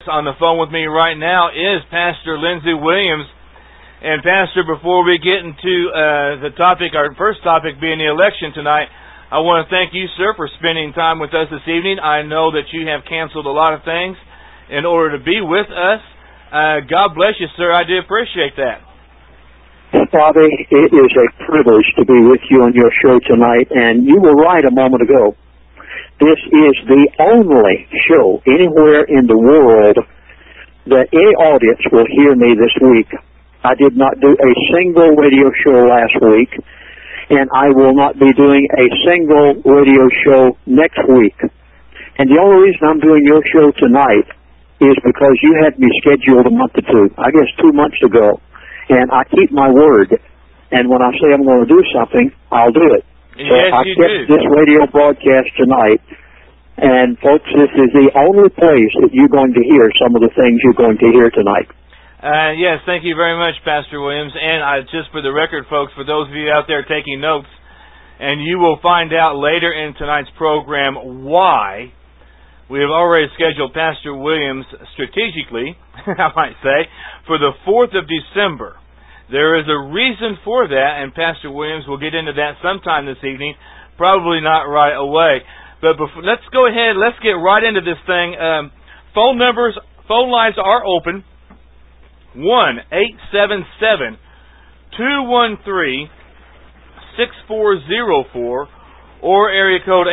On the phone with me right now is Pastor Lindsey Williams. And Pastor, before we get into the topic, our first topic being the election tonight, I want to thank you, sir, for spending time with us this evening. I know that you have canceled a lot of things in order to be with us. God bless you, sir. I do appreciate that. Bobby, it is a privilege to be with you on your show tonight, and you were right a moment ago. This is the only show anywhere in the world that any audience will hear me this week. I did not do a single radio show last week, and I will not be doing a single radio show next week. And the only reason I'm doing your show tonight is because you had me scheduled a month or two, I guess 2 months ago, and I keep my word. And when I say I'm going to do something, I'll do it. So yes, I kept this radio broadcast tonight, and folks, this is the only place that you're going to hear some of the things you're going to hear tonight. Yes, thank you very much, Pastor Williams. And just for the record, folks, for those of you out there taking notes, and you will find out later in tonight's program why we have already scheduled Pastor Williams strategically, I might say, for the 4th of December. There is a reason for that, and Pastor Williams will get into that sometime this evening, probably not right away. But let's go ahead, let's get right into this thing. Phone lines are open. 1-877-213-6404 or area code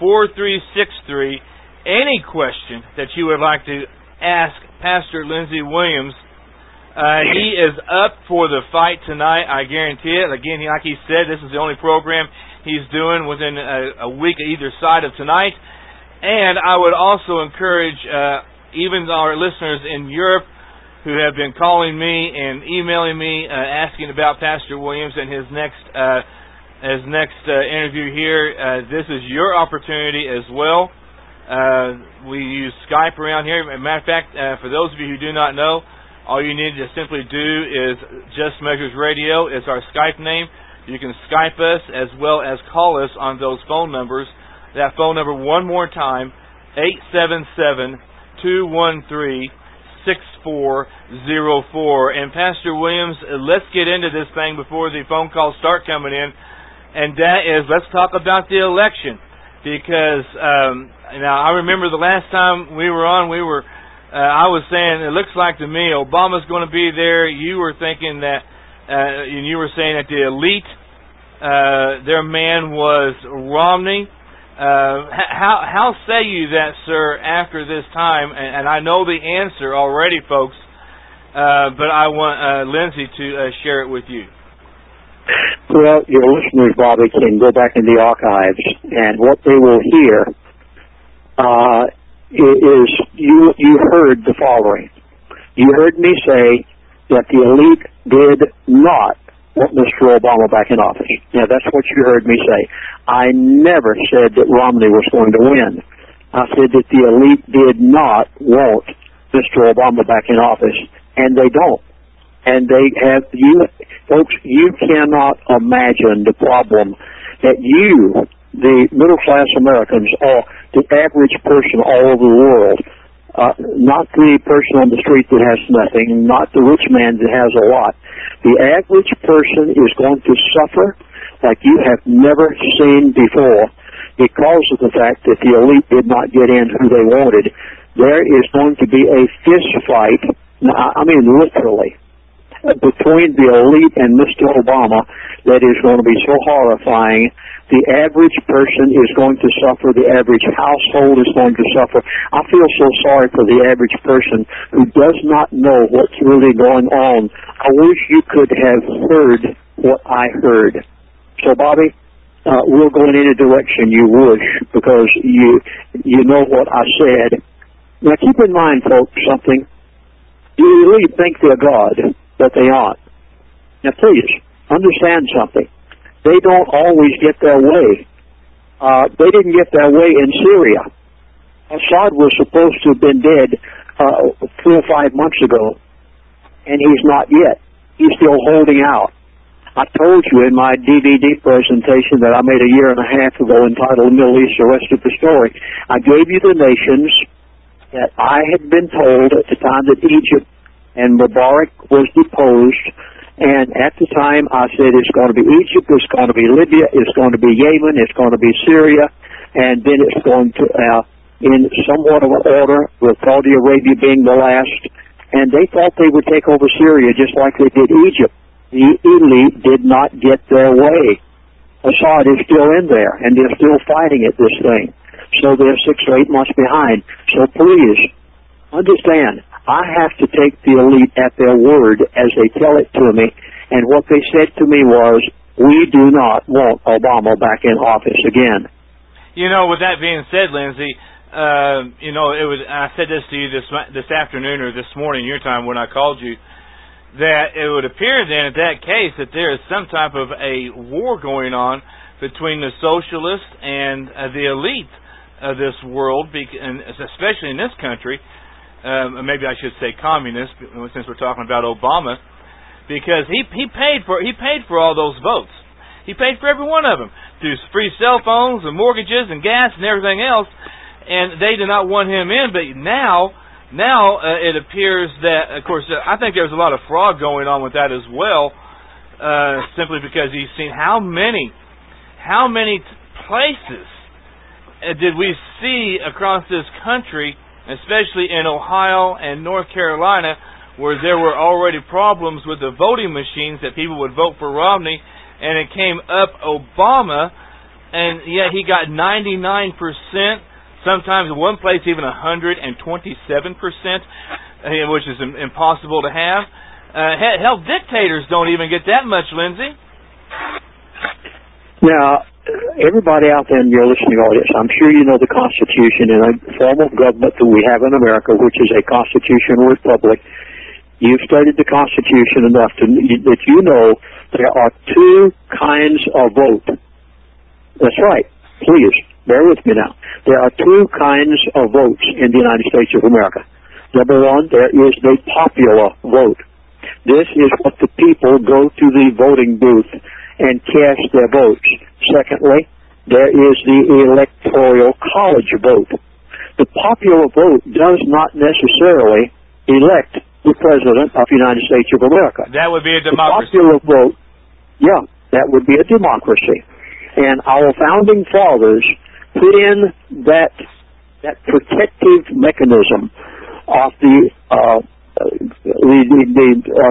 812-307-4363. Any question that you would like to ask Pastor Lindsey Williams, he is up for the fight tonight, I guarantee it. Again, like he said, this is the only program he's doing within a week either side of tonight. And I would also encourage even our listeners in Europe who have been calling me and emailing me asking about Pastor Williams and his next interview here. This is your opportunity as well. We use Skype around here. As a matter of fact, for those of you who do not know, all you need to simply do is Just Measures Radio. It's our Skype name. You can Skype us as well as call us on those phone numbers. That phone number one more time, 877-213-6404. And Pastor Williams, let's get into this thing before the phone calls start coming in. And that is, let's talk about the election. Because now I remember the last time we were on, I was saying, it looks like to me Obama's going to be there. You were thinking that, and you were saying that the elite, their man was Romney. How say you that, sir, after this time? And I know the answer already, folks, but I want Lindsey to share it with you. Well, your listeners, Bobby, can go back in the archives, and what they will hear is you heard the following. You heard me say that the elite did not want Mr. Obama back in office. Now, that's what you heard me say. I never said that Romney was going to win. I said that the elite did not want Mr. Obama back in office, and they don't. And they have, folks, you cannot imagine the problem that you, the middle-class Americans, or the average person all over the world, not the person on the street that has nothing, not the rich man that has a lot. The average person is going to suffer like you have never seen before because of the fact that the elite did not get in who they wanted. There is going to be a fist fight, I mean literally, between the elite and Mr. Obama that is going to be so horrifying. The average person is going to suffer. The average household is going to suffer. I feel so sorry for the average person who does not know what's really going on. I wish you could have heard what I heard. So, Bobby, we'll go in any direction you wish because you know what I said. Now, keep in mind, folks, something. You really think they're God, but they aren't. Now, please, understand something. They don't always get their way. They didn't get their way in Syria. Assad was supposed to have been dead 4 or 5 months ago, and he's not yet. He's still holding out. I told you in my DVD presentation that I made a year and a half ago entitled Middle East, the Rest of the Story. I gave you the nations that I had been told at the time that Egypt and Mubarak was deposed, and at the time I said it's going to be Egypt, it's going to be Libya, it's going to be Yemen, it's going to be Syria, and then it's going to, in somewhat of an order, with Saudi Arabia being the last, and they thought they would take over Syria just like they did Egypt. The elite did not get their way. Assad is still in there, and they're still fighting at this thing. So they're 6 or 8 months behind. So please, understand, I have to take the elite at their word as they tell it to me, and what they said to me was, we do not want Obama back in office again. You know, with that being said, Lindsey, you know, I said this to you this afternoon or this morning, your time when I called you, that it would appear then in that case that there is some type of a war going on between the socialists and the elite of this world, and especially in this country, maybe I should say communist, since we're talking about Obama, because he paid for all those votes. He paid for every one of them through free cell phones and mortgages and gas and everything else, and they did not want him in. But now it appears that, of course, I think there's a lot of fraud going on with that as well, simply because he's seen how many places did we see across this country, especially in Ohio and North Carolina, where there were already problems with the voting machines that people would vote for Romney, and it came up Obama, and yet he got 99%, sometimes in one place even 127%, which is impossible to have. Hell, dictators don't even get that much, Lindsey. Now, everybody out there in your listening audience, I'm sure you know the Constitution and a form of government that we have in America, which is a constitutional republic. You've studied the Constitution enough that you know there are 2 kinds of vote. That's right. Please, bear with me now. There are 2 kinds of votes in the United States of America. Number 1, there is the popular vote. This is what the people go to the voting booth and cast their votes. Secondly, there is the electoral college vote. The popular vote does not necessarily elect the President of the United States of America. That would be a democracy. The popular vote, yeah, that would be a democracy. And our founding fathers put in that protective mechanism of the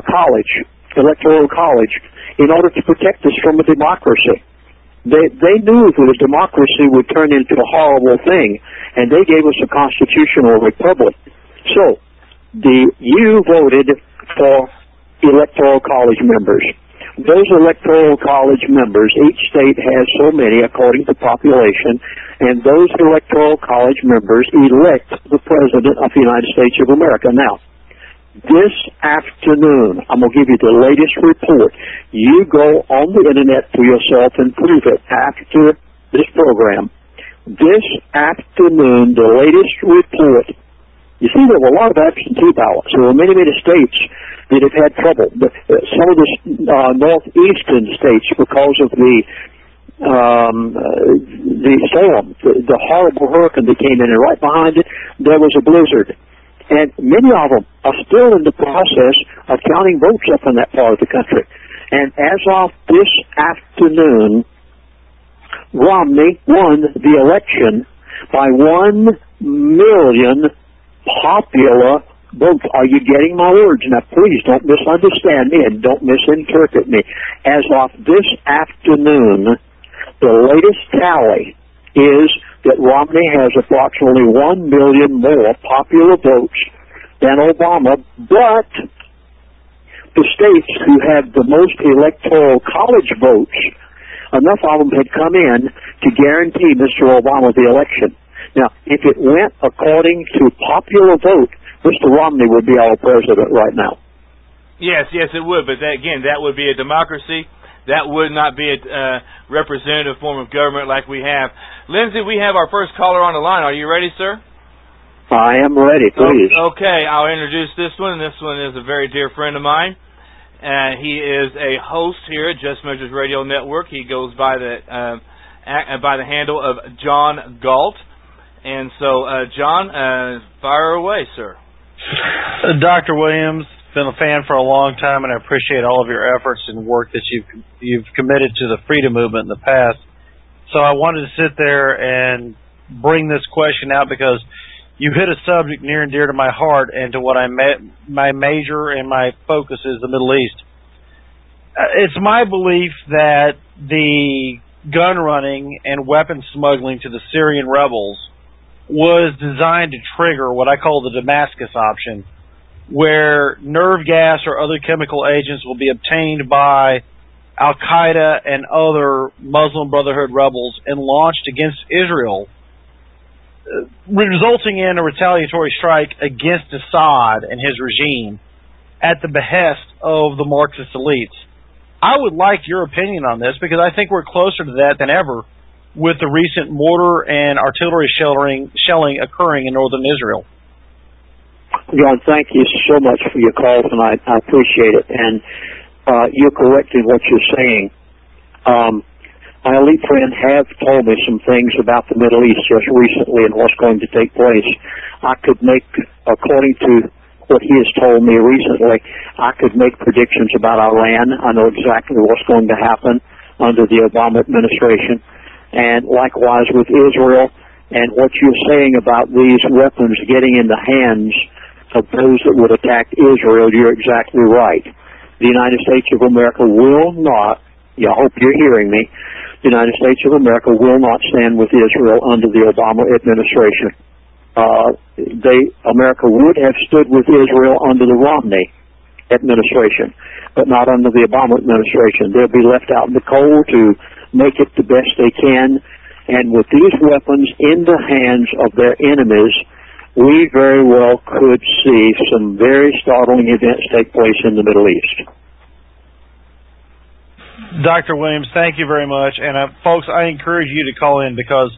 college, electoral college, in order to protect us from a democracy. They knew that a democracy would turn into a horrible thing, and they gave us a constitutional republic. So, you voted for electoral college members. Those electoral college members, each state has so many according to population, and those electoral college members elect the President of the United States of America. Now, this afternoon, I'm going to give you the latest report. You go on the internet for yourself and prove it after this program. This afternoon, the latest report. You see, there were a lot of absentee ballots. There were many, many states that have had trouble. Some of the northeastern states, because of the storm, the horrible hurricane that came in, and right behind it, there was a blizzard. And many of them are still in the process of counting votes up in that part of the country. And as of this afternoon, Romney won the election by 1 million popular votes. Are you getting my words? Now, please don't misunderstand me and don't misinterpret me. As of this afternoon, the latest tally is that Romney has approximately 1 million more popular votes than Obama, but the states who had the most electoral college votes, enough of them had come in to guarantee Mr. Obama the election. Now, if it went according to popular vote, Mr. Romney would be our president right now. Yes, it would, but that would be a democracy. That would not be a representative form of government like we have. Lindsey, we have our first caller on the line. Are you ready, sir? I am ready, please. Okay, I'll introduce this one. This one is a very dear friend of mine. He is a host here at Just Measures Radio Network. He goes by the handle of John Galt. And so, John, fire away, sir. Dr. Williams, been a fan for a long time, and I appreciate all of your efforts and work that you've committed to the freedom movement in the past. So I wanted to sit there and bring this question out because you hit a subject near and dear to my heart and to what my major and my focus is, the Middle East. It's my belief that the gun running and weapon smuggling to the Syrian rebels was designed to trigger what I call the Damascus option, where nerve gas or other chemical agents will be obtained by Al-Qaeda and other Muslim Brotherhood rebels and launched against Israel, resulting in a retaliatory strike against Assad and his regime at the behest of the Marxist elites. I would like your opinion on this because I think we're closer to that than ever with the recent mortar and artillery shelling occurring in northern Israel. John, thank you so much for your call tonight. I appreciate it. And you're correct in what you're saying. My elite friend have told me some things about the Middle East just recently and what's going to take place. I could make, according to what he has told me recently, I could make predictions about Iran. I know exactly what's going to happen under the Obama administration. And likewise with Israel, and what you're saying about these weapons getting in the hands of those that would attack Israel, you're exactly right. The United States of America will not, I hope you're hearing me, the United States of America will not stand with Israel under the Obama administration. America would have stood with Israel under the Romney administration, but not under the Obama administration. They'll be left out in the cold to make it the best they can. And with these weapons in the hands of their enemies, we very well could see some very startling events take place in the Middle East. Dr. Williams, thank you very much. And folks, I encourage you to call in, because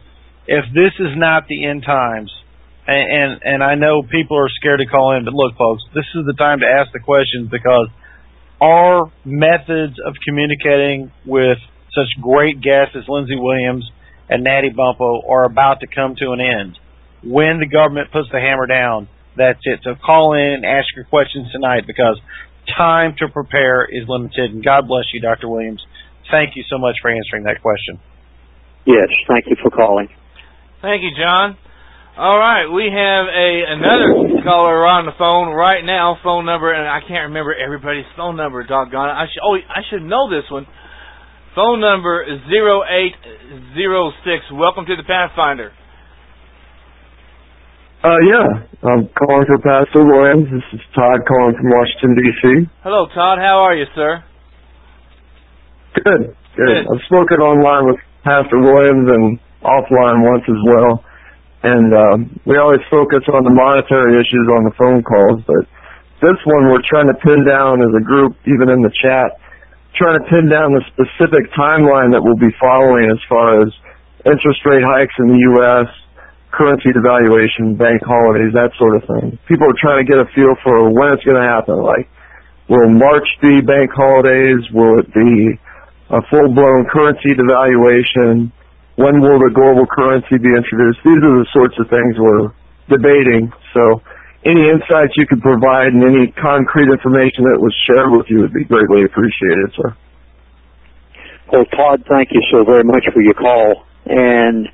if this is not the end times, and I know people are scared to call in, but look, folks, this is the time to ask the questions, because our methods of communicating with such great guests as Lindsey Williams and Natty Bumppo are about to come to an end. When the government puts the hammer down, that's it. So call in and ask your questions tonight, because time to prepare is limited. And God bless you, Dr. Williams. Thank you so much for answering that question. Yes, thank you for calling. Thank you, John. All right, we have another caller on the phone right now. Phone number, and I can't remember everybody's phone number, doggone it. I should know this one. Phone number is 0806. Welcome to the Pathfinder. Yeah, I'm calling for Pastor Williams. This is Todd calling from Washington, D.C. Hello, Todd. How are you, sir? Good. I've spoken online with Pastor Williams and offline once as well. And we always focus on the monetary issues on the phone calls, but this one we're trying to pin down as a group, even in the chat, trying to pin down the specific timeline that we'll be following as far as interest rate hikes in the U.S., currency devaluation, bank holidays, that sort of thing. People are trying to get a feel for when it's going to happen. Like, will March be bank holidays? Will it be a full-blown currency devaluation? When will the global currency be introduced? These are the sorts of things we're debating. So any insights you could provide and any concrete information that was shared with you would be greatly appreciated, sir. Well, Todd, thank you so very much for your call. And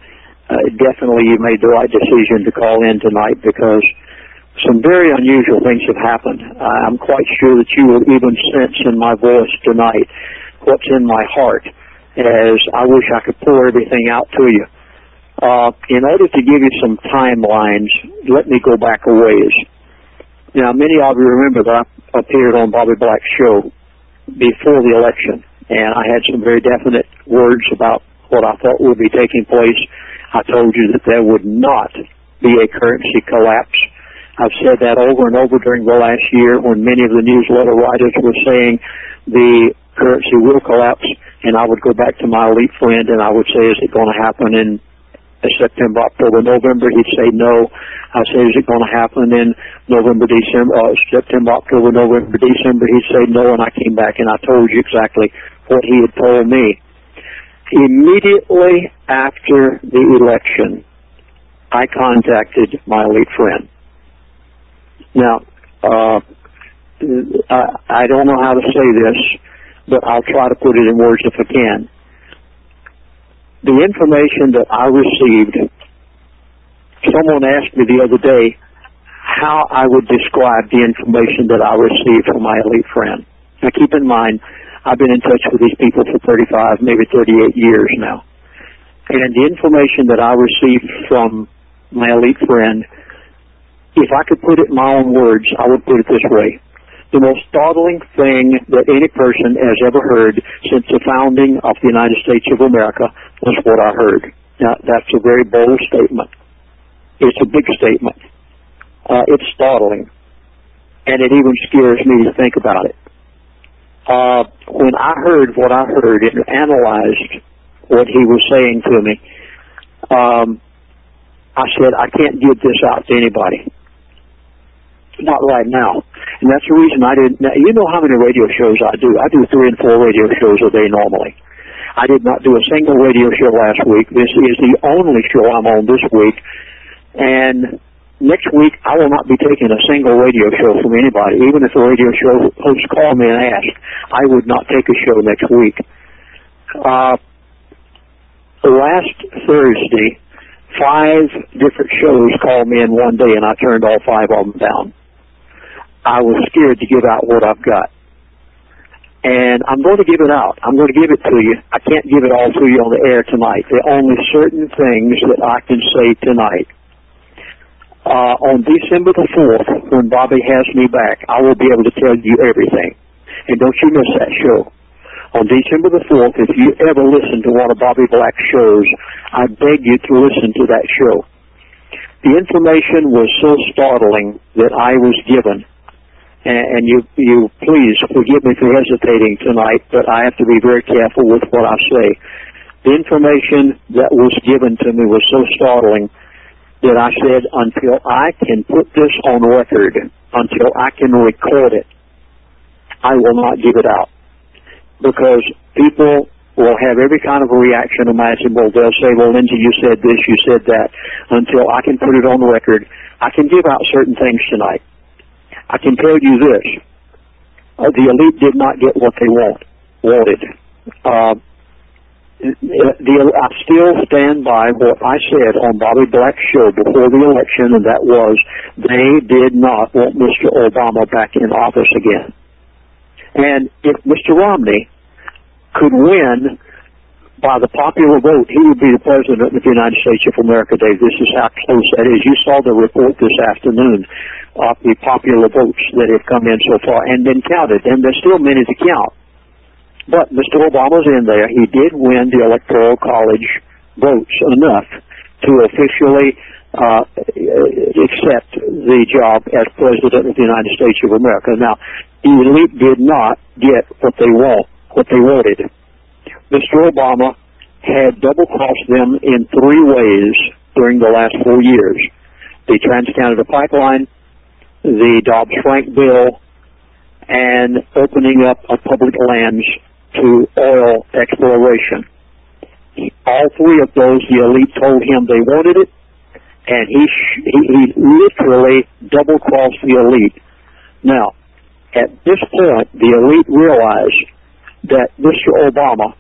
definitely you made the right decision to call in tonight, because some very unusual things have happened. I'm quite sure that you will even sense in my voice tonight what's in my heart, as I wish I could pour everything out to you. In order to give you some timelines, let me go back a ways. Now, many of you remember that I appeared on Bobby Black's show before the election, and I had some very definite words about what I thought would be taking place. I told you that there would not be a currency collapse. I've said that over and over during the last year, when many of the newsletter writers were saying the currency will collapse, and I would go back to my elite friend and I would say, is it going to happen in September, October, November? He'd say no. I say, is it going to happen in November, December, September, October, November, December? He'd say no, and I came back and I told you exactly what he had told me. Immediately after the election, I contacted my elite friend. Now, I don't know how to say this, but I'll try to put it in words if I can. The information that I received, someone asked me the other day how I would describe the information that I received from my elite friend. Now keep in mind, I've been in touch with these people for 35, maybe 38 years now. And the information that I received from my elite friend, if I could put it in my own words, I would put it this way. The most startling thing that any person has ever heard since the founding of the United States of America was what I heard. Now, that's a very bold statement. It's a big statement. It's startling. And it even scares me to think about it. When I heard what I heard and analyzed what he was saying to me, I said, I can't give this out to anybody. Not right now. And that's the reason I didn't. Now, you know how many radio shows I do. I do 3 and 4 radio shows a day normally. I did not do a single radio show last week. This is the only show I'm on this week. And next week, I will not be taking a single radio show from anybody. Even if a radio show host called me and asked, I would not take a show next week. Last Thursday, 5 different shows called me in one day, and I turned all 5 of them down. I was scared to give out what I've got. And I'm going to give it out. I'm going to give it to you. I can't give it all to you on the air tonight. There are only certain things that I can say tonight. On December the 4th, when Bobby has me back, I will be able to tell you everything. And don't you miss that show. On December the 4th, if you ever listen to one of Bobby Black's shows, I beg you to listen to that show. The information was so startling that I was given. And you please forgive me for hesitating tonight, but I have to be very careful with what I say. The information that was given to me was so startling that I said, until I can put this on record, until I can record it, I will not give it out. Because people will have every kind of a reaction imaginable. They'll say, well, Lindsey, you said this, you said that. Until I can put it on record, I can give out certain things tonight. I can tell you this. The elite did not get what they wanted. I still stand by what I said on Bobby Black's show before the election, and that was they did not want Mr. Obama back in office again. And if Mr. Romney could win by the popular vote, he would be the president of the United States of America, Dave. This is how close that is. You saw the report this afternoon of the popular votes that have come in so far and been counted, and there's still many to count. But Mr. Obama's in there. He did win the Electoral College votes enough to officially accept the job as president of the United States of America. Now, the elite did not get what they wanted. Mr. Obama had double-crossed them in 3 ways during the last 4 years. The Trans-Canada Pipeline, the Dobbs-Frank bill, and opening up of public lands to oil exploration. All 3 of those, the elite told him they wanted it, and he literally double-crossed the elite. Now, at this point, the elite realized that Mr. Obama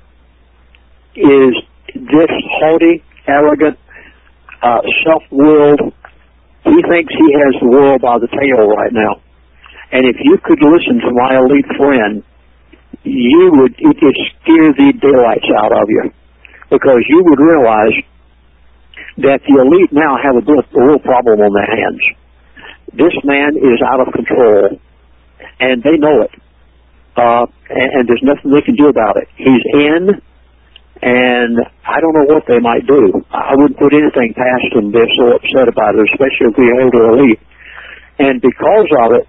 is this haughty, arrogant, self-willed. He thinks he has the world by the tail right now. And if you could listen to my elite friend, it would scare the daylights out of you, because you would realize that the elite now have a real problem on their hands. This man is out of control, and they know it. And there's nothing they can do about it. He's in, and I don't know what they might do. I wouldn't put anything past them. They're so upset about it, especially if we hold the elite. And because of it,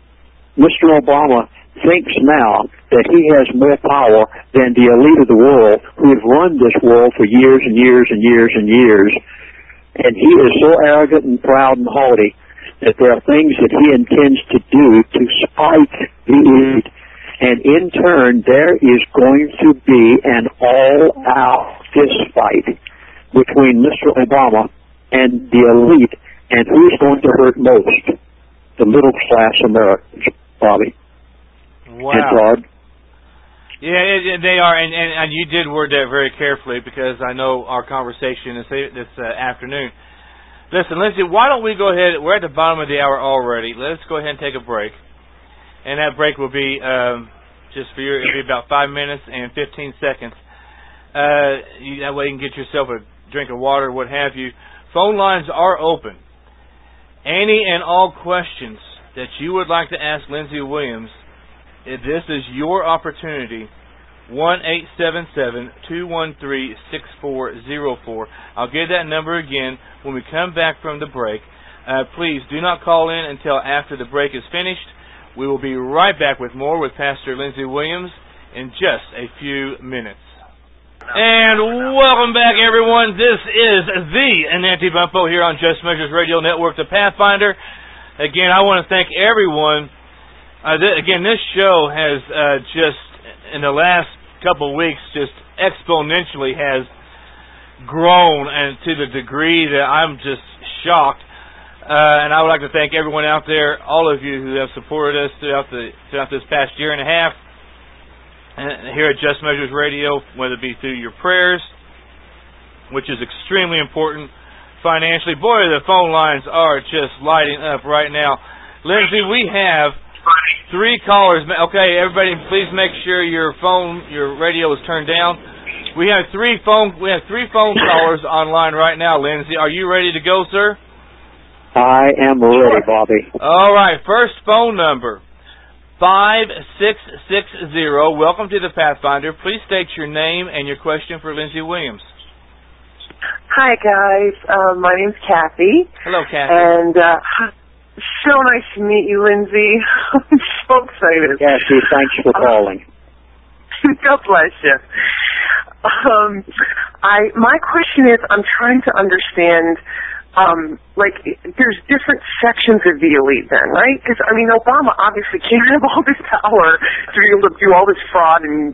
Mr. Obama thinks now that he has more power than the elite of the world, who have run this world for years and years and years and years. And he is so arrogant and proud and haughty that there are things that he intends to do to spite the elite. And in turn, there is going to be an all-out fist fight between Mr. Obama and the elite, and who's going to hurt most? The middle class Americans, Bobby. Wow. And Todd. Yeah, they are, and you did word that very carefully because I know our conversation this afternoon. Listen, Lindsey, why don't we go ahead? We're at the bottom of the hour already. Let's go ahead and take a break, and that break will be just for you. It'll be about 5 minutes and 15 seconds. That way you can get yourself a drink of water, what have you. Phone lines are open. Any and all questions that you would like to ask Lindsey Williams, this is your opportunity. 1-877-213-6404. I'll give that number again when we come back from the break. Please do not call in until after the break is finished. We will be right back with more with Pastor Lindsey Williams in just a few minutes. And welcome back, everyone. This is the Natty Bumppo here on Just Measures Radio Network, the Pathfinder. Again, I want to thank everyone. Again, this show has just, in the last couple of weeks, just exponentially has grown, and to the degree that I'm just shocked. And I would like to thank everyone out there, all of you who have supported us throughout this past year and a half. And here at Just Measures Radio, whether it be through your prayers, which is extremely important, financially. Boy, the phone lines are just lighting up right now. Lindsey, we have 3 callers. Okay, everybody, please make sure your radio is turned down. We have 3 phone callers online right now. Lindsey, are you ready to go, sir? I am ready, Bobby. All right, first phone number. 5660. Welcome to the Pathfinder. Please state your name and your question for Lindsey Williams. Hi, guys. My name's Kathy. Hello, Kathy. And so nice to meet you, Lindsey. I'm so excited. Kathy, thanks for calling. God bless you. My question is, I'm trying to understand. There's different sections of the elite then, right? Because, I mean, Obama obviously can't have all this power to be able to do all this fraud and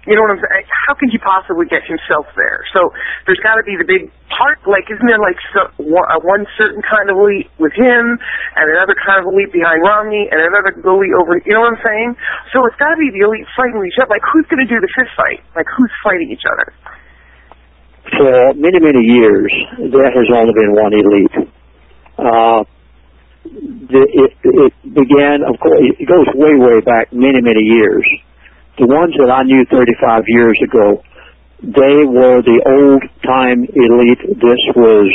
you know what I'm saying? How can he possibly get himself there? So there's got to be the big part, isn't there one certain kind of elite with him and another kind of elite behind Romney and another elite over, you know what I'm saying? So it's got to be the elite fighting each other. Who's going to do the fist fight? Who's fighting each other? For many, many years, there has only been one elite. It began, of course, it goes way, way back, many, many years. The ones that I knew 35 years ago, they were the old-time elite. This was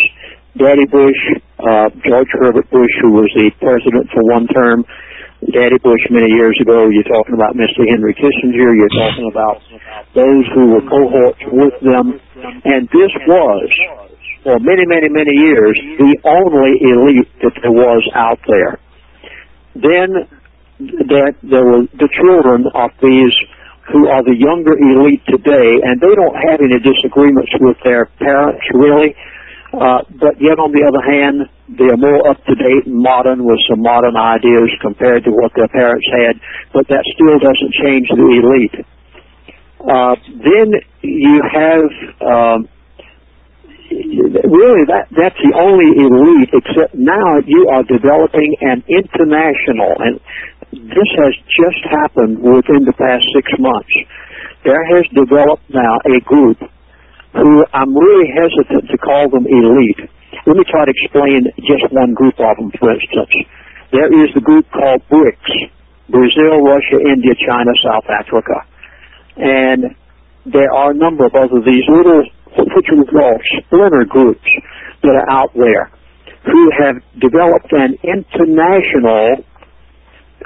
Daddy Bush, George Herbert Bush, who was the president for one term. Daddy Bush many years ago. You're talking about Mr. Henry Kissinger. You're talking about those who were cohorts with them. And this was, for many, many, many years, the only elite that there was out there. Then there were the children of these who are the younger elite today, and they don't have any disagreements with their parents, really. But yet, on the other hand, they are more up-to-date and modern with some modern ideas compared to what their parents had, but that still doesn't change the elite. Then you have, really, that's the only elite, except now you are developing an international, and this has just happened within the past 6 months. There has developed now a group who I'm really hesitant to call them elite. Let me try to explain just one group of them, for instance. There is the group called BRICS, Brazil, Russia, India, China, South Africa. And there are a number of other these little, what you would call splinter groups that are out there who have developed an international,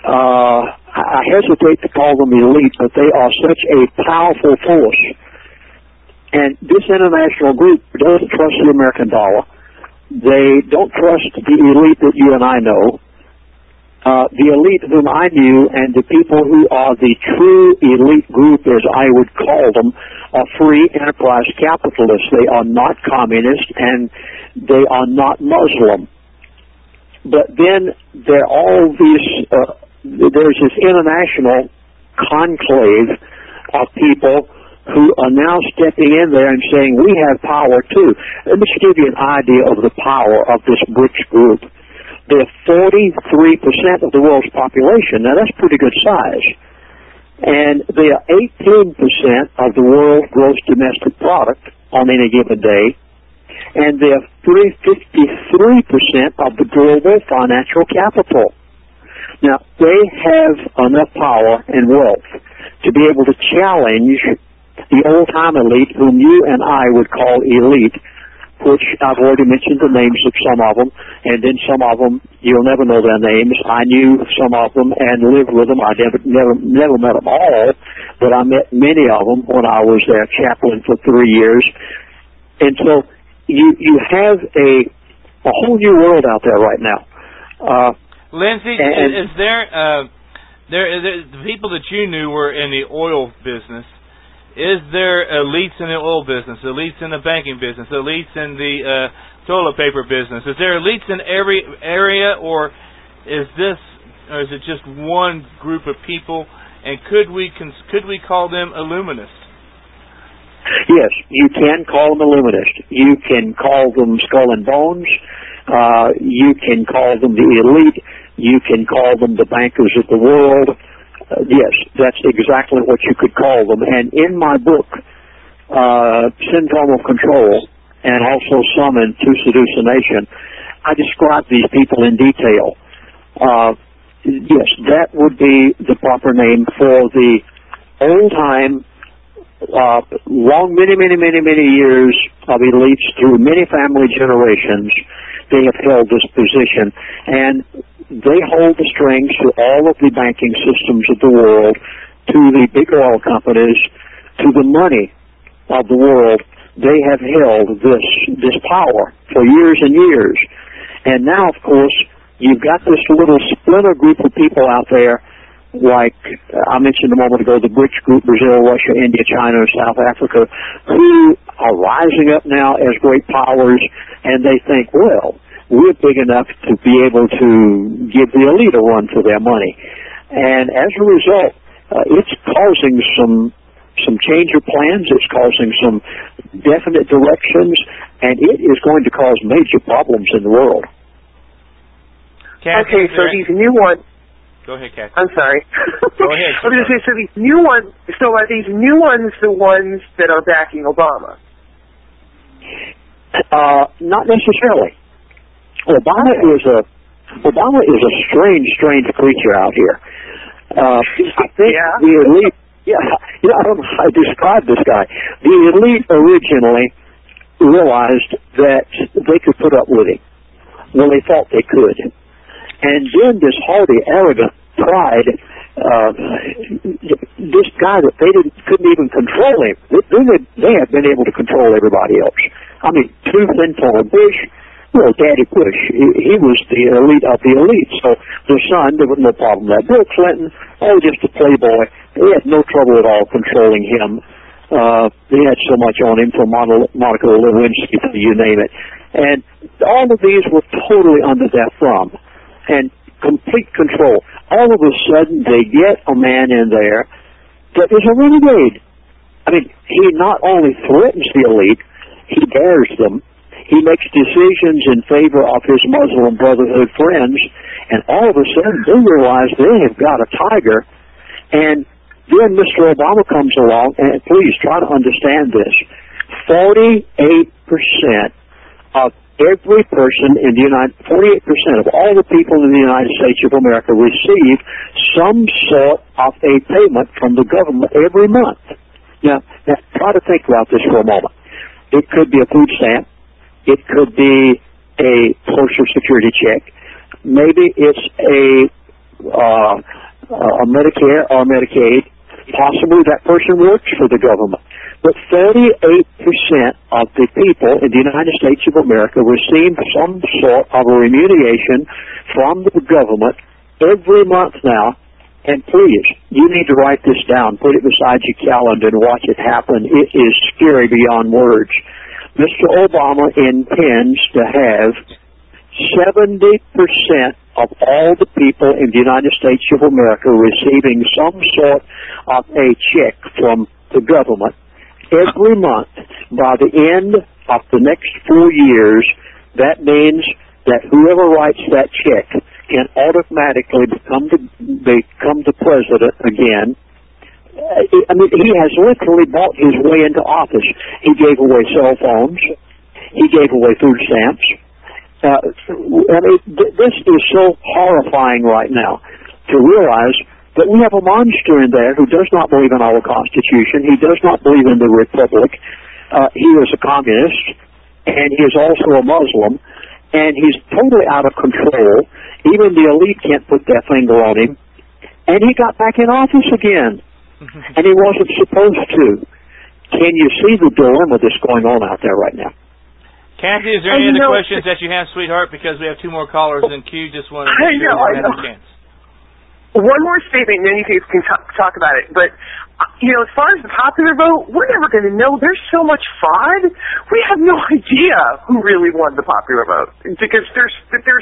I hesitate to call them elite, but they are such a powerful force. And this international group doesn't trust the American dollar. They don't trust the elite that you and I know. The elite whom I knew and the people who are the true elite group, as I would call them, are free enterprise capitalists. They are not communist and they are not Muslim. But then there are all these, there's this international conclave of people who are now stepping in there and saying, we have power too. Let me just give you an idea of the power of this BRICS group. They're 43% of the world's population. Now, that's pretty good size. And they are 18% of the world's gross domestic product on any given day. And they're 53% of the global financial capital. Now, they have enough power and wealth to be able to challenge the old-time elite, whom you and I would call elite, which I've already mentioned the names of some of them, and then some of them, you'll never know their names. I knew some of them and lived with them. I never met them all, but I met many of them when I was their chaplain for 3 years. And so you have a whole new world out there right now. Lindsey, is there the people that you knew were in the oil business? Is there elites in the oil business, elites in the banking business, elites in the toilet paper business? Is there elites in every area, or is it just one group of people? And could we call them illuminists? Yes, you can call them illuminists. You can call them skull and bones. You can call them the elite. You can call them the bankers of the world. Yes, that's exactly what you could call them. And in my book, Syndrome of Control, and also Summon to Seduce a Nation, I describe these people in detail. Yes, that would be the proper name for the old-time, many years of elites through many family generations. They have held this position, and they hold the strings to all of the banking systems of the world, to the big oil companies, to the money of the world. They have held this power for years and years. And now, of course, you've got this little splinter group of people out there, like I mentioned a moment ago, the BRICS group, Brazil, Russia, India, China, and South Africa, who are rising up now as great powers, and they think, well, we're big enough to be able to give the elite a run for their money. And as a result, it's causing some change of plans. It's causing some definite directions, and it is going to cause major problems in the world. Okay, so these new ones... Go ahead, Kathy. I'm sorry. Go ahead. I was going to say, so these new ones, so are these new ones the ones that are backing Obama? Not necessarily. Obama is a strange creature out here. I think the elite. Yeah, I don't know how to describe this guy. The elite originally realized that they could put up with him. Well, they thought they could, and then this haughty, arrogant pride. This guy that they couldn't even control him. They have been able to control everybody else. I mean, tooth and nail, Bush. Well, Daddy Bush, he was the elite of the elite. So the son, there was no problem with that. Bill Clinton, just a playboy. They had no trouble at all controlling him. They had so much on him, from Monica Lewinsky to you name it. And all of these were totally under their thumb and complete control. All of a sudden, they get a man in there that is a renegade. I mean, he not only threatens the elite, he dares them. He makes decisions in favor of his Muslim Brotherhood friends, and all of a sudden they realize they have got a tiger. And then Mr. Obama comes along, and please try to understand this. 48% of every person in the 48% of all the people in the United States of America receive some sort of a payment from the government every month. Now try to think about this for a moment. It could be a food stamp. It could be a Social Security check. Maybe it's a Medicare or Medicaid. Possibly that person works for the government. But 38% of the people in the United States of America receive some sort of a remuneration from the government every month now. And please, you need to write this down. Put it beside your calendar and watch it happen. It is scary beyond words. Mr. Obama intends to have 70% of all the people in the United States of America receiving some sort of a check from the government every month. By the end of the next 4 years, that means that whoever writes that check can automatically become the president again. I mean, he has literally bought his way into office. He gave away cell phones. He gave away food stamps. I mean, this is so horrifying right now to realize that we have a monster in there who does not believe in our Constitution. He does not believe in the Republic. He is a communist, and he is also a Muslim, and he's totally out of control. Even the elite can't put their finger on him. And he got back in office again, and he wasn't supposed to. Can you see the dilemma that's going on out there right now? Kathy, is there any other questions that you have, sweetheart? Because we have 2 more callers in queue. Just want to make sure you have a chance. One more statement, and then you guys can talk about it. But, as far as the popular vote, we're never going to know. There's so much fraud. We have no idea who really won the popular vote because there's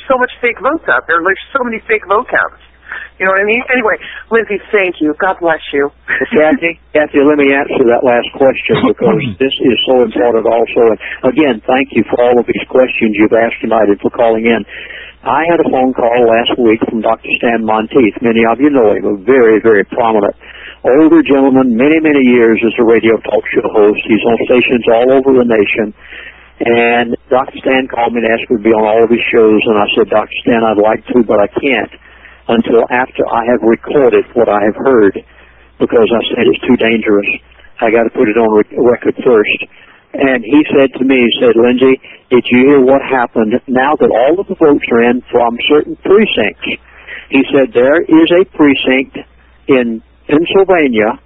so much fake votes out there. There's so many fake vote counts. You know what I mean? Anyway, Lindsey, thank you. God bless you. Kathy, let me answer that last question because this is so important also. And again, thank you for all of these questions you've asked tonight and for calling in. I had a phone call last week from Dr. Stan Monteith. Many of you know him, a very, very prominent older gentleman, many, many years as a radio talk show host. He's on stations all over the nation. And Dr. Stan called me and asked me to be on all of his shows. And I said, Dr. Stan, I'd like to, but I can't until after I have recorded what I have heard because I said it's too dangerous. I got to put it on record first. And he said to me, Lindsey, did you hear what happened now that all of the votes are in from certain precincts? He said there is a precinct in Pennsylvania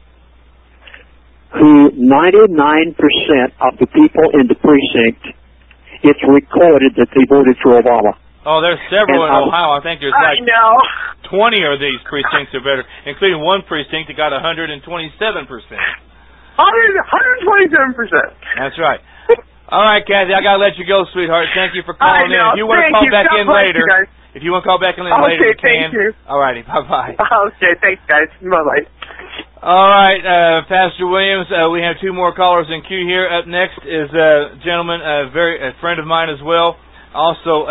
who 99% of the people in the precinct, it's recorded that they voted for Obama. Oh, there's several in Ohio. I think there's like 20 of these precincts are better, including one precinct that got 127%. 127%. That's right. All right, Kathy, I got to let you go, sweetheart. Thank you for calling in. If you want to call back in later, you can. Thank you. All righty, bye-bye. Okay, thanks, guys. Bye-bye. All right, Pastor Williams, we have 2 more callers in queue here. Up next is a gentleman, a friend of mine as well, also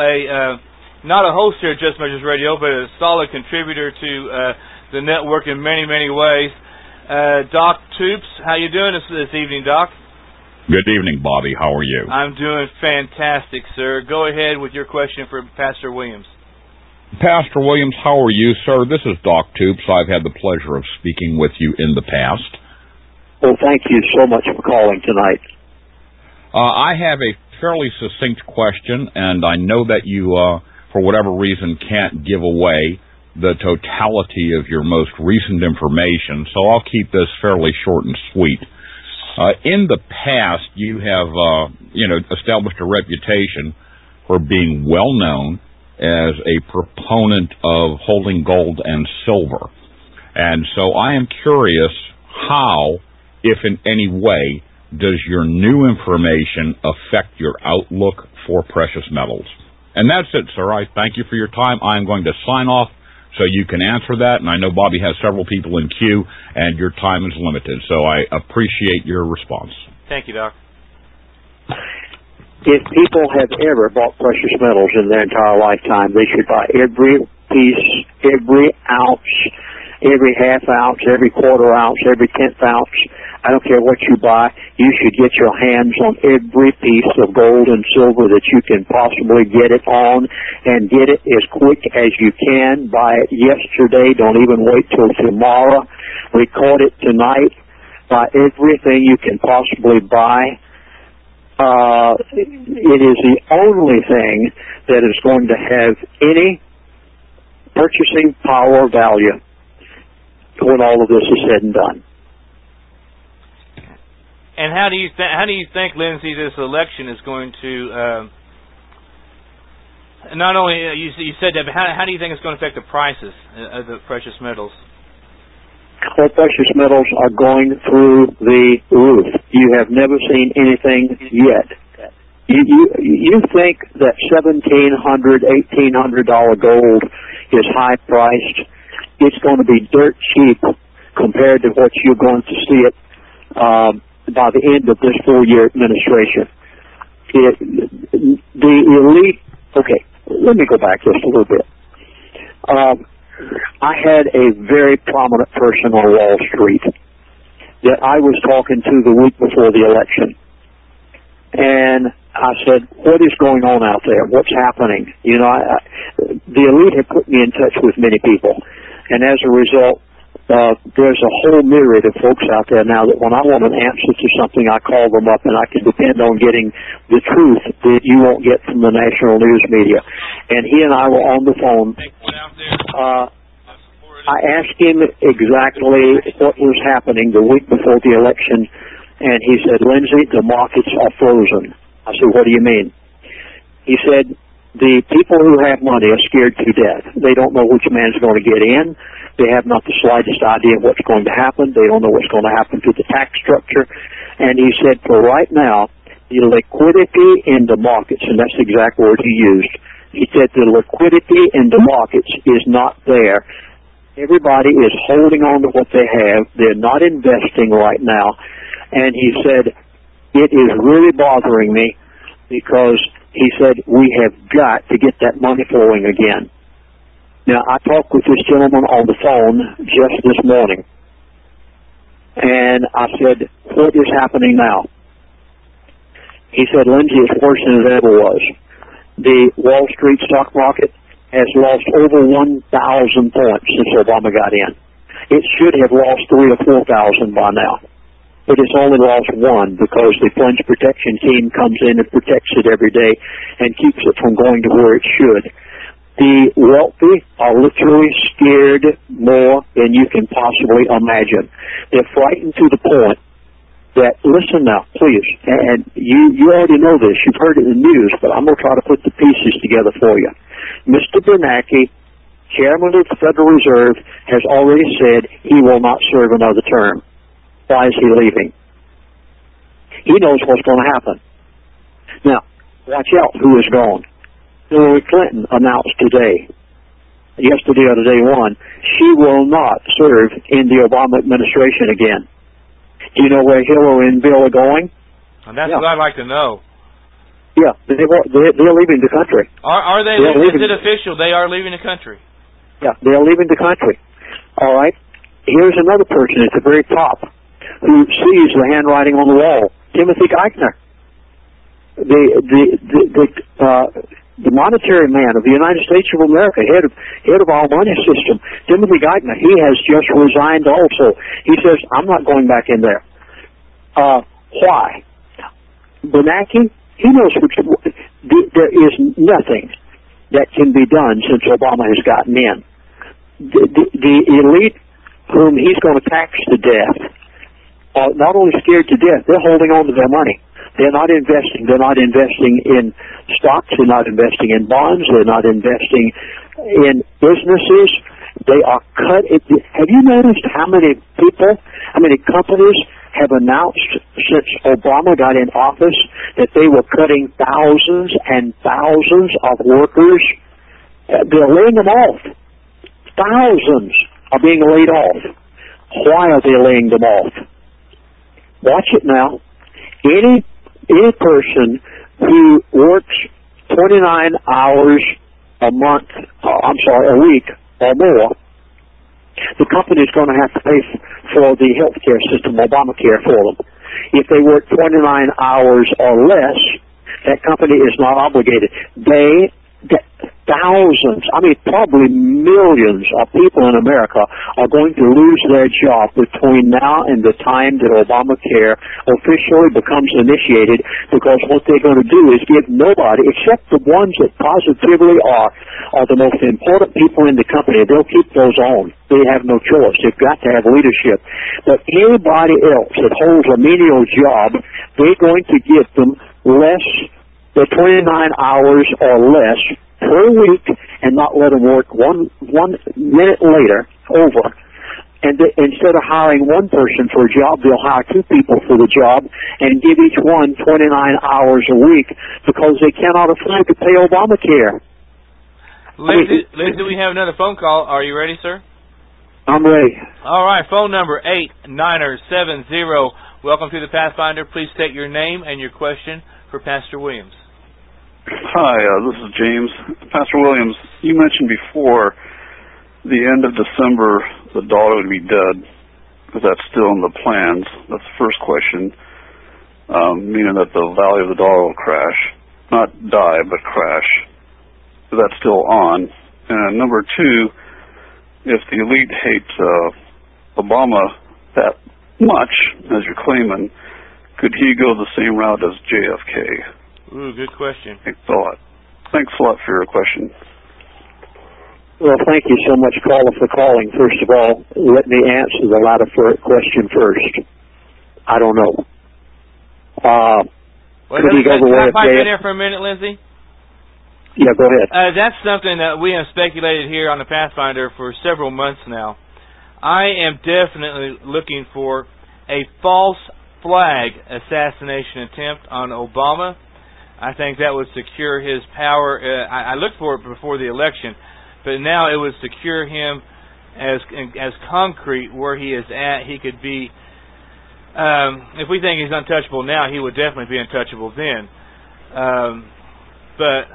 not a host here at Just Measures Radio, but a solid contributor to the network in many, many ways. Doc Toops, how you doing this evening, Doc? Good evening, Bobby. How are you? I'm doing fantastic, sir. Go ahead with your question for Pastor Williams. Pastor Williams, how are you, sir? This is Doc Toops. I've had the pleasure of speaking with you in the past. Well, thank you so much for calling tonight. I have a fairly succinct question, and I know that you, for whatever reason, can't give away the totality of your most recent information, so I'll keep this fairly short and sweet. In the past, you have, established a reputation for being well known as a proponent of holding gold and silver. And so I am curious how, if in any way, does your new information affect your outlook for precious metals? And that's it, sir. I thank you for your time. I'm going to sign off so you can answer that. And I know Bobby has several people in queue, and your time is limited. So I appreciate your response. Thank you, Doc. If people have ever bought precious metals in their entire lifetime, they should buy every piece, every ounce, every half ounce, every quarter ounce, every 10th ounce. I don't care what you buy. You should get your hands on every piece of gold and silver that you can possibly get it on, and get it as quick as you can. Buy it yesterday. Don't even wait till tomorrow. Record it tonight. Buy everything you can possibly buy. It is the only thing that is going to have any purchasing power or value when all of this is said and done. And how do you think, Lindsey, this election is going to not only you said that, but how do you think it's going to affect the prices of the precious metals? Well, precious metals are going through the roof. You have never seen anything yet. You think that $1,700, $1,800 gold is high priced? It's going to be dirt cheap compared to what you're going to see it by the end of this 4-year administration. The elite, okay, let me go back just a little bit. I had a very prominent person on Wall Street that I was talking to the week before the election. And I said, what is going on out there? What's happening? You know, the elite have put me in touch with many people. And as a result, there's a whole myriad of folks out there now that when I want an answer to something, I call them up and I can depend on getting the truth that you won't get from the national news media. And he and I were on the phone. I asked him exactly what was happening the week before the election, and he said, Lindsey, the markets are frozen. I said, what do you mean? He said, the people who have money are scared to death. They don't know which man's going to get in. They have not the slightest idea of what's going to happen. They don't know what's going to happen to the tax structure. And he said, for right now, the liquidity in the markets, and that's the exact word he used, he said the liquidity in the markets is not there. Everybody is holding on to what they have. They're not investing right now. And he said, it is really bothering me because he said, we have got to get that money flowing again. Now, I talked with this gentleman on the phone just this morning. And I said, what is happening now? He said, Lindsey, it's worse than it ever was. The Wall Street stock market has lost over 1,000 points since Obama got in. It should have lost 3,000 or 4,000 by now. But it's only lost 1 because the plunge protection team comes in and protects it every day and keeps it from going to where it should. The wealthy are literally scared more than you can possibly imagine. They're frightened to the point that, listen now, please, and you already know this, you've heard it in the news, but I'm going to try to put the pieces together for you. Mr. Bernanke, chairman of the Federal Reserve, has already said he will not serve another term. Why is he leaving? He knows what's going to happen. Now, watch out who is gone. Hillary Clinton announced yesterday or day one, she will not serve in the Obama administration again. Do you know where Hillary and Bill are going? And that's what I'd like to know. Yeah, they're leaving the country. Are they leaving? Is it official? They are leaving the country. Yeah, they're leaving the country. All right. Here's another person at the very top who sees the handwriting on the wall. Timothy Geithner, the monetary man of the United States of America, head of our money system. Timothy Geithner, he has just resigned also. He says, I'm not going back in there. Why? Bernanke, he knows there is nothing that can be done since Obama has gotten in. The elite whom he's going to tax to death are not only scared to death, they're holding on to their money. They're not investing. They're not investing in stocks. They're not investing in bonds. They're not investing in businesses. They are cut. Have you noticed how many companies have announced since Obama got in office that they were cutting thousands and thousands of workers? They're laying them off. Thousands are being laid off. Why are they laying them off? Watch it now. Any person who works 29 hours a week or more, the company is going to have to pay for the health care system, Obamacare, for them. If they work 29 hours or less, that company is not obligated. Thousands, probably millions of people in America are going to lose their job between now and the time that Obamacare officially becomes initiated, because what they're going to do is give nobody, except the ones that positively are the most important people in the company, they'll keep those on. They have no choice. They've got to have leadership. But anybody else that holds a menial job, they're going to give them less than 29 hours or less per week and not let them work one minute later over. And instead of hiring one person for a job, they'll hire 2 people for the job and give each one 29 hours a week because they cannot afford to pay Obamacare. Lindsey, we have another phone call. Are you ready, sir? I'm ready. All right, phone number Welcome to the Pathfinder. Please state your name and your question for Pastor Williams. Hi, this is James. Pastor Williams, you mentioned before the end of December the dollar would be dead. Is that still in the plans? That's the first question, meaning that the value of the dollar will crash. Not die, but crash. Is that still on? And number two, if the elite hates Obama that much, as you're claiming, could he go the same route as JFK? Ooh, good question. Thanks a lot. Thanks a lot for your question. Well, thank you so much, caller, for calling. First of all, let me answer the latter question first. I don't know. Could he go the way of pipe in there for a minute, Lindsey? Yeah, go ahead. That's something that we have speculated here on the Pathfinder for several months now. I am definitely looking for a false flag assassination attempt on Obama. I think that would secure his power. I looked for it before the election, but now it would secure him as concrete where he is at. He could be, if we think he's untouchable now, he would definitely be untouchable then. But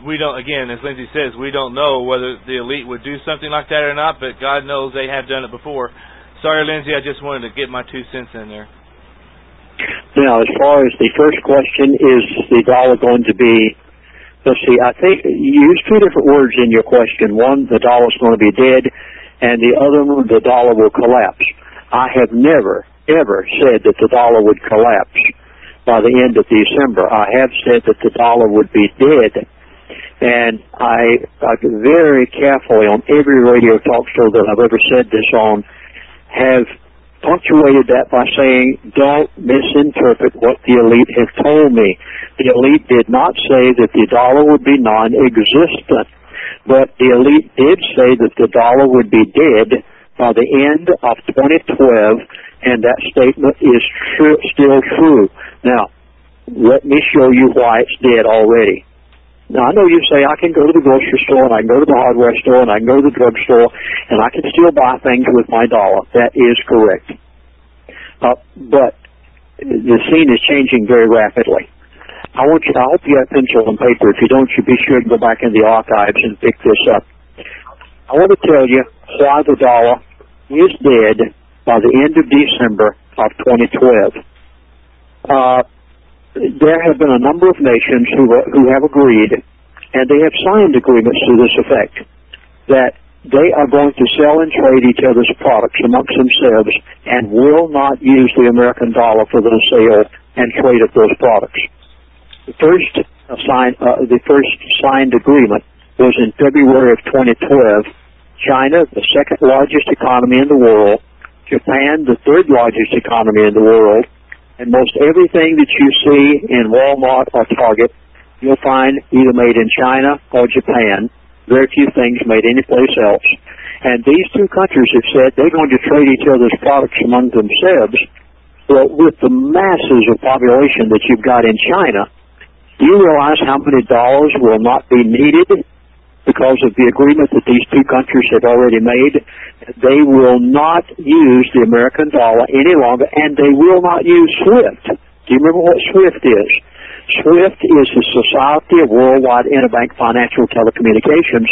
we don't, again, as Lindsey says, we don't know whether the elite would do something like that or not, but God knows they have done it before. Sorry, Lindsey, I just wanted to get my 2 cents in there. Now, as far as the first question, is the dollar going to be, let's see, I think you used two different words in your question. One, the dollar's going to be dead, and the other one, the dollar will collapse. I have never, ever said that the dollar would collapse by the end of December. I have said that the dollar would be dead. And I very carefully on every radio talk show that I've ever said this on have punctuated that by saying, don't misinterpret what the elite have told me. The elite did not say that the dollar would be non-existent, but the elite did say that the dollar would be dead by the end of 2012, and that statement is still true. Now, let me show you why it's dead already. Now, I know you say I can go to the grocery store and I can go to the hardware store and I can go to the drugstore and I can still buy things with my dollar. That is correct. But the scene is changing very rapidly. I hope you have pencil and paper. If you don't, you be sure to go back in the archives and pick this up. I want to tell you why the dollar is dead by the end of December of 2012. There have been a number of nations who have agreed, and they have signed agreements to this effect, that they are going to sell and trade each other's products amongst themselves and will not use the American dollar for the sale and trade of those products. The first signed agreement was in February of 2012. China, the second largest economy in the world, Japan, the third largest economy in the world, and most everything that you see in Walmart or Target, you'll find either made in China or Japan. Very few things made anyplace else. And these two countries have said they're going to trade each other's products among themselves. Well, with the masses of population that you've got in China, do you realize how many dollars will not be needed because of the agreement that these two countries have already made? They will not use the American dollar any longer, and they will not use SWIFT. Do you remember what SWIFT is? SWIFT is the Society of Worldwide Interbank Financial Telecommunications,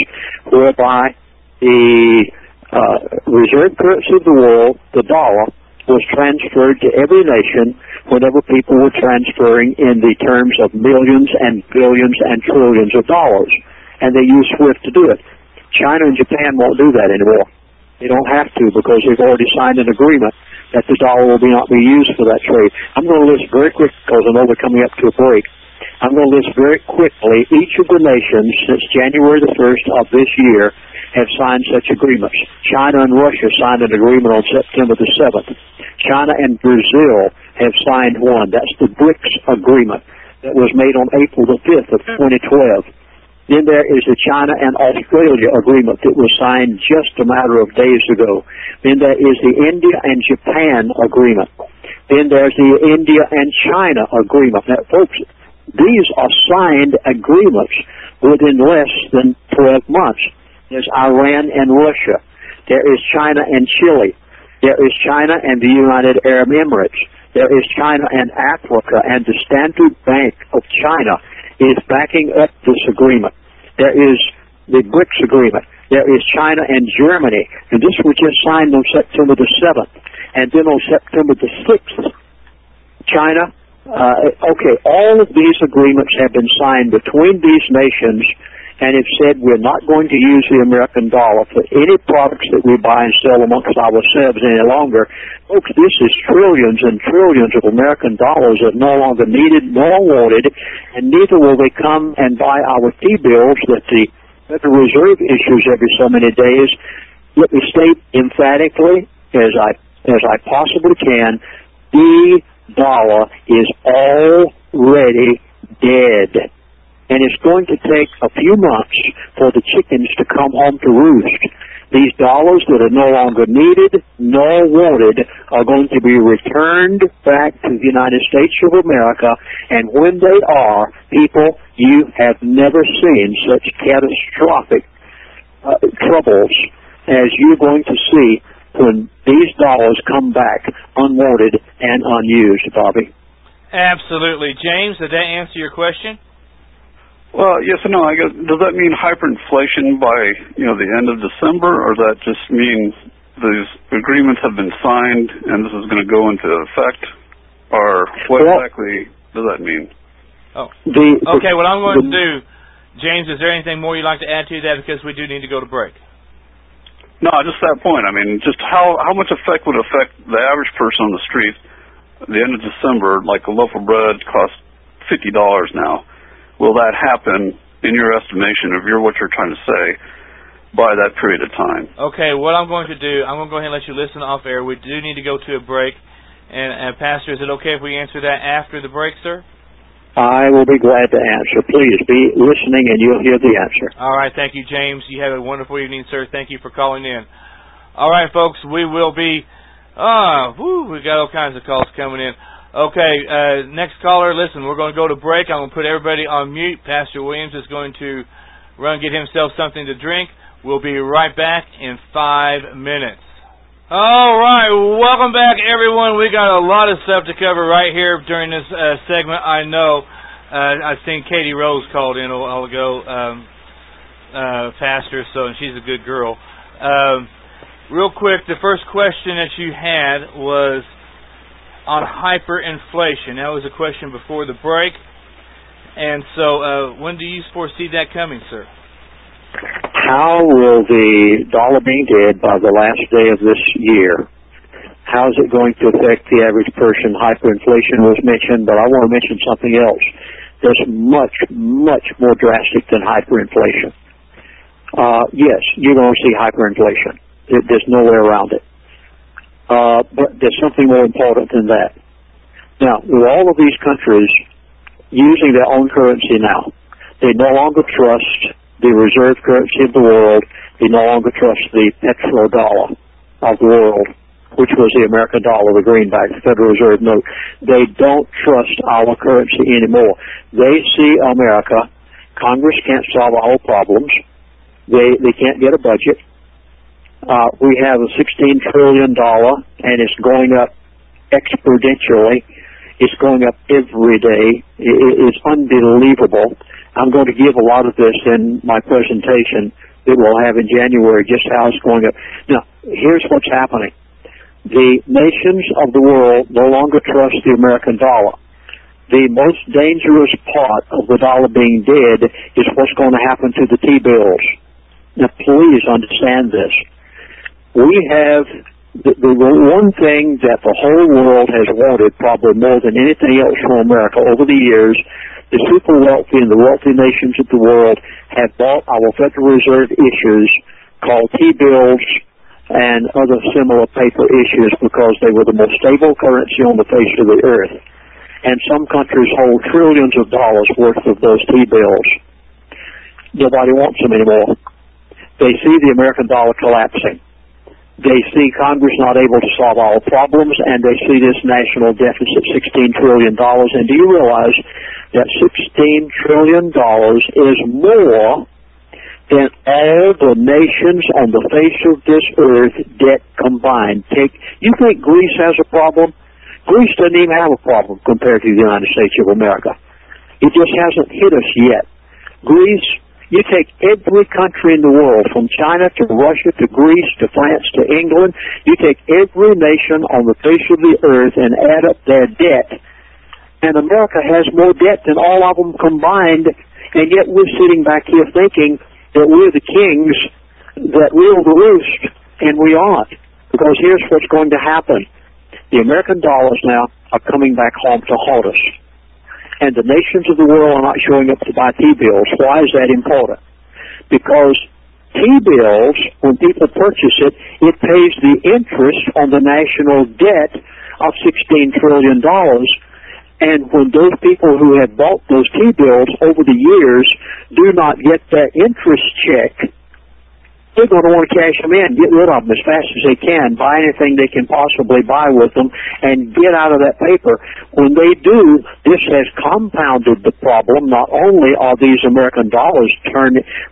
whereby the reserve currency of the world, the dollar, was transferred to every nation whenever people were transferring in the terms of millions and billions and trillions of dollars. And they use SWIFT to do it. China and Japan won't do that anymore. They don't have to because they've already signed an agreement that the dollar will not be used for that trade. I'm going to list very quickly because I know we're coming up to a break. I'm going to list very quickly each of the nations since January the 1st of this year have signed such agreements. China and Russia signed an agreement on September the 7th. China and Brazil have signed one. That's the BRICS agreement that was made on April the 5th of 2012. Then there is the China and Australia agreement that was signed just a matter of days ago. Then there is the India and Japan agreement. Then there's the India and China agreement. Now, folks, these are signed agreements within less than 12 months. There's Iran and Russia. There is China and Chile. There is China and the United Arab Emirates. There is China and Africa, and the Standard Bank of China is backing up this agreement. There is the BRICS agreement. There is China and Germany, and this was just signed on September the 7th. And then on September the 6th, China, all of these agreements have been signed between these nations, and it said we're not going to use the American dollar for any products that we buy and sell amongst ourselves any longer. Folks, this is trillions and trillions of American dollars that are no longer needed nor wanted, and neither will they come and buy our T-bills that the Federal Reserve issues every so many days. Let me state emphatically, as I possibly can, the dollar is already dead. And it's going to take a few months for the chickens to come home to roost. These dollars that are no longer needed nor wanted are going to be returned back to the United States of America, and when they are, people, you have never seen such catastrophic troubles as you're going to see when these dollars come back unwanted and unused, Bobby. Absolutely. James, did that answer your question? Well, yes and no. I guess, does that mean hyperinflation by, the end of December, or does that just mean these agreements have been signed and this is going to go into effect? Or what exactly does that mean? Oh. Okay, what I'm going to do, James, is there anything more you'd like to add to that, because we do need to go to break? No, just that point. I mean, just how much effect would affect the average person on the street at the end of December, like a loaf of bread costs $50 now. Will that happen, in your estimation, of what you're trying to say, by that period of time? Okay, what I'm going to do, I'm going to go ahead and let you listen off air. We do need to go to a break. And Pastor, is it okay if we answer that after the break, sir? I will be glad to answer. Please be listening and you'll hear the answer. All right, thank you, James. You have a wonderful evening, sir. Thank you for calling in. All right, folks, we will be... we got all kinds of calls coming in. Okay, next caller, listen, we're going to go to break. I'm going to put everybody on mute. Pastor Williams is going to run and get himself something to drink. We'll be right back in 5 minutes. All right, welcome back, everyone. We got a lot of stuff to cover right here during this segment. I know I've seen Katie Rose called in a while ago, Pastor, and she's a good girl. Real quick, the first question that you had was on hyperinflation. That was a question before the break. And so, when do you foresee that coming, sir? How will the dollar being dead by the last day of this year, how is it going to affect the average person? Hyperinflation was mentioned, but I want to mention something else that's much, much more drastic than hyperinflation. Yes, you're going to see hyperinflation. There's no way around it. But there's something more important than that. Now, with all of these countries using their own currency now, they no longer trust the reserve currency of the world. They no longer trust the petrodollar of the world, which was the American dollar, the greenback, the Federal Reserve note. They don't trust our currency anymore. They see America. Congress can't solve our problems. They can't get a budget. We have a $16 trillion, and it's going up exponentially. It's going up every day. It's unbelievable. I'm going to give a lot of this in my presentation that we'll have in January, just how it's going up. Now, here's what's happening. The nations of the world no longer trust the American dollar. The most dangerous part of the dollar being dead is what's going to happen to the T-bills. Now, please understand this. We have the one thing that the whole world has wanted, probably more than anything else from America over the years. The super wealthy and the wealthy nations of the world have bought our Federal Reserve issues called T-bills and other similar paper issues because they were the most stable currency on the face of the earth. And some countries hold trillions of dollars worth of those T-bills. Nobody wants them anymore. They see the American dollar collapsing. They see Congress not able to solve all problems, and they see this national deficit, $16 trillion. And do you realize that $16 trillion is more than all the nations on the face of this earth debt combined? You think Greece has a problem? Greece doesn't even have a problem compared to the United States of America. It just hasn't hit us yet. Greece, you take every country in the world, from China to Russia to Greece to France to England, you take every nation on the face of the earth and add up their debt, and America has more debt than all of them combined, and yet we're sitting back here thinking that we're the kings that rule the roost, and we aren't. Because here's what's going to happen. The American dollars now are coming back home to haunt us. And the nations of the world are not showing up to buy T-bills. Why is that important? Because T-bills, when people purchase it, it pays the interest on the national debt of $16 trillion. And when those people who have bought those T-bills over the years do not get that interest check, they're going to want to cash them in, get rid of them as fast as they can, buy anything they can possibly buy with them, and get out of that paper. When they do, this has compounded the problem. Not only are these American dollars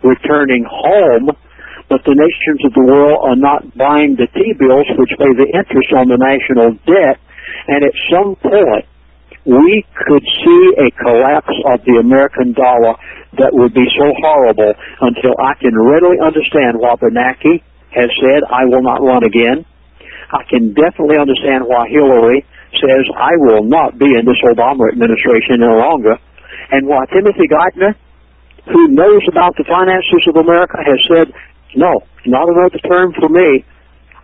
returning home, but the nations of the world are not buying the T-bills, which pay the interest on the national debt, and at some point, we could see a collapse of the American dollar that would be so horrible until I can readily understand why Bernanke has said, I will not run again. I can definitely understand why Hillary says, I will not be in this Obama administration any longer. And why Timothy Geithner, who knows about the finances of America, has said, no, not another term for me.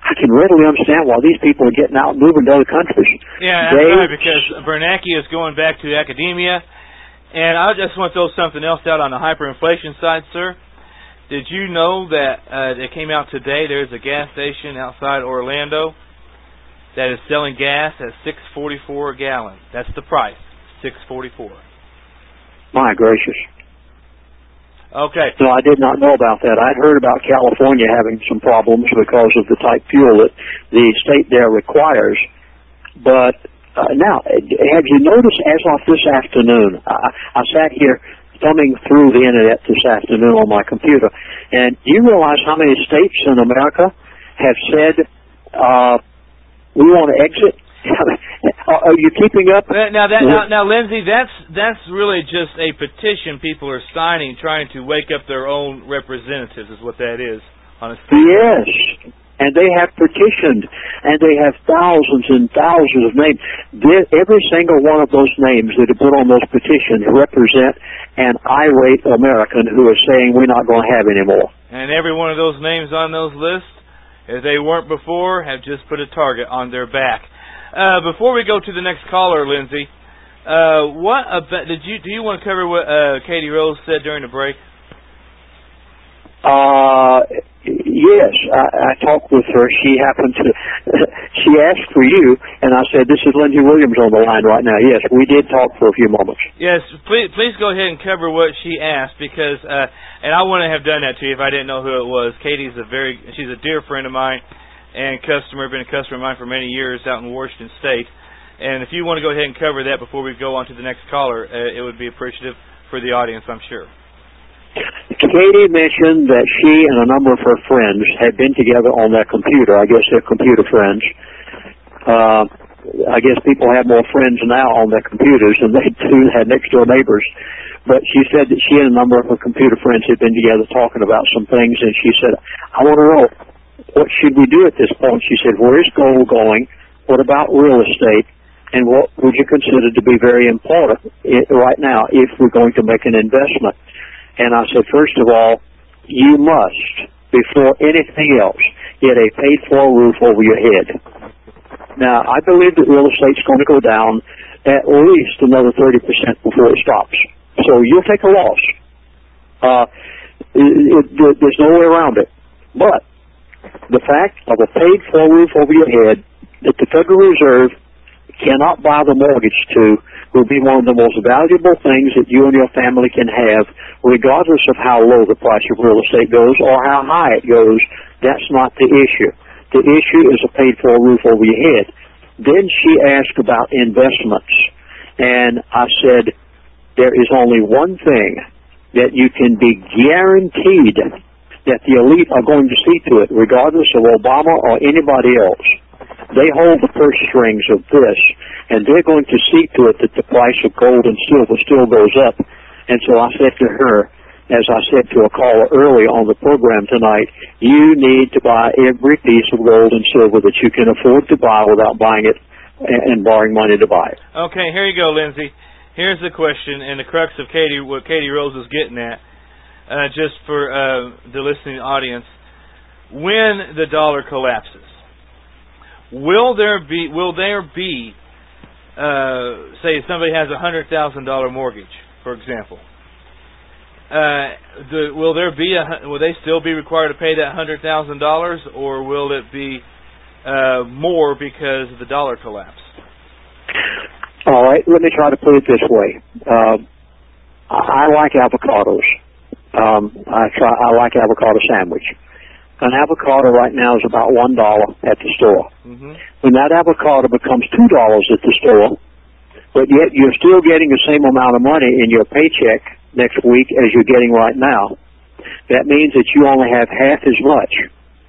I can readily understand why these people are getting out and moving to other countries. Yeah, that's right, because Bernanke is going back to academia. And I just want to throw something else out on the hyperinflation side, sir. Did you know that it came out today, there's a gas station outside Orlando that is selling gas at $6.44 a gallon. That's the price, $6.44. My gracious. Okay. No, I did not know about that. I'd heard about California having some problems because of the type fuel that the state there requires. But now, have you noticed as of this afternoon, I sat here thumbing through the Internet this afternoon on my computer, and do you realize how many states in America have said, we want to exit? Are you keeping up? Now, Lindsey, that's really just a petition people are signing, trying to wake up their own representatives, is what that is. Honestly. Yes, and they have petitioned, and they have thousands and thousands of names. Every single one of those names that are put on those petitions represent an irate American who is saying we're not going to have any more. And every one of those names on those lists, if they weren't before, have just put a target on their back. Before we go to the next caller, Lindsey, what about, do you want to cover what Katie Rose said during the break? Yes, I talked with her. She happened to, she asked for you, and I said, this is Lindsey Williams on the line right now. Yes, we did talk for a few moments. Yes, please go ahead and cover what she asked, because, and I wouldn't have done that to you if I didn't know who it was. Katie's she's a dear friend of mine and been a customer of mine for many years out in Washington State. And if you want to go ahead and cover that before we go on to the next caller, it would be appreciative for the audience, I'm sure. Katie mentioned that she and a number of her friends had been together on that computer. I guess they're computer friends. I guess people have more friends now on their computers than they had next-door neighbors. But she said that she and a number of her computer friends had been together talking about some things, and she said, I want to know, what should we do at this point? She said, where is gold going? What about real estate? And what would you consider to be very important right now if we're going to make an investment? And I said, first of all, you must, before anything else, get a paid-for roof over your head. Now, I believe that real estate's going to go down at least another 30% before it stops. So you'll take a loss. There's no way around it. But the fact of a paid-for roof over your head that the Federal Reserve cannot buy the mortgage to will be one of the most valuable things that you and your family can have, regardless of how low the price of real estate goes or how high it goes. That's not the issue. The issue is a paid-for roof over your head. Then she asked about investments, and I said, there is only one thing that you can be guaranteed that the elite are going to see to it, regardless of Obama or anybody else. They hold the purse strings of this, and they're going to see to it that the price of gold and silver still goes up. And so I said to her, as I said to a caller earlier on the program tonight, you need to buy every piece of gold and silver that you can afford to buy without buying it and borrowing money to buy it. Okay, here you go, Lindsey. Here's the question, and the crux of what Katie Rose is getting at, just for the listening audience. When the dollar collapses, will there be say somebody has a $100,000 mortgage, for example, will they still be required to pay that $100,000, or will it be more because of the dollar collapse? All right, let me try to put it this way. I like avocados. I like avocado sandwich. An avocado right now is about $1 at the store. Mm-hmm. When that avocado becomes $2 at the store, but yet you're still getting the same amount of money in your paycheck next week as you're getting right now, that means that you only have half as much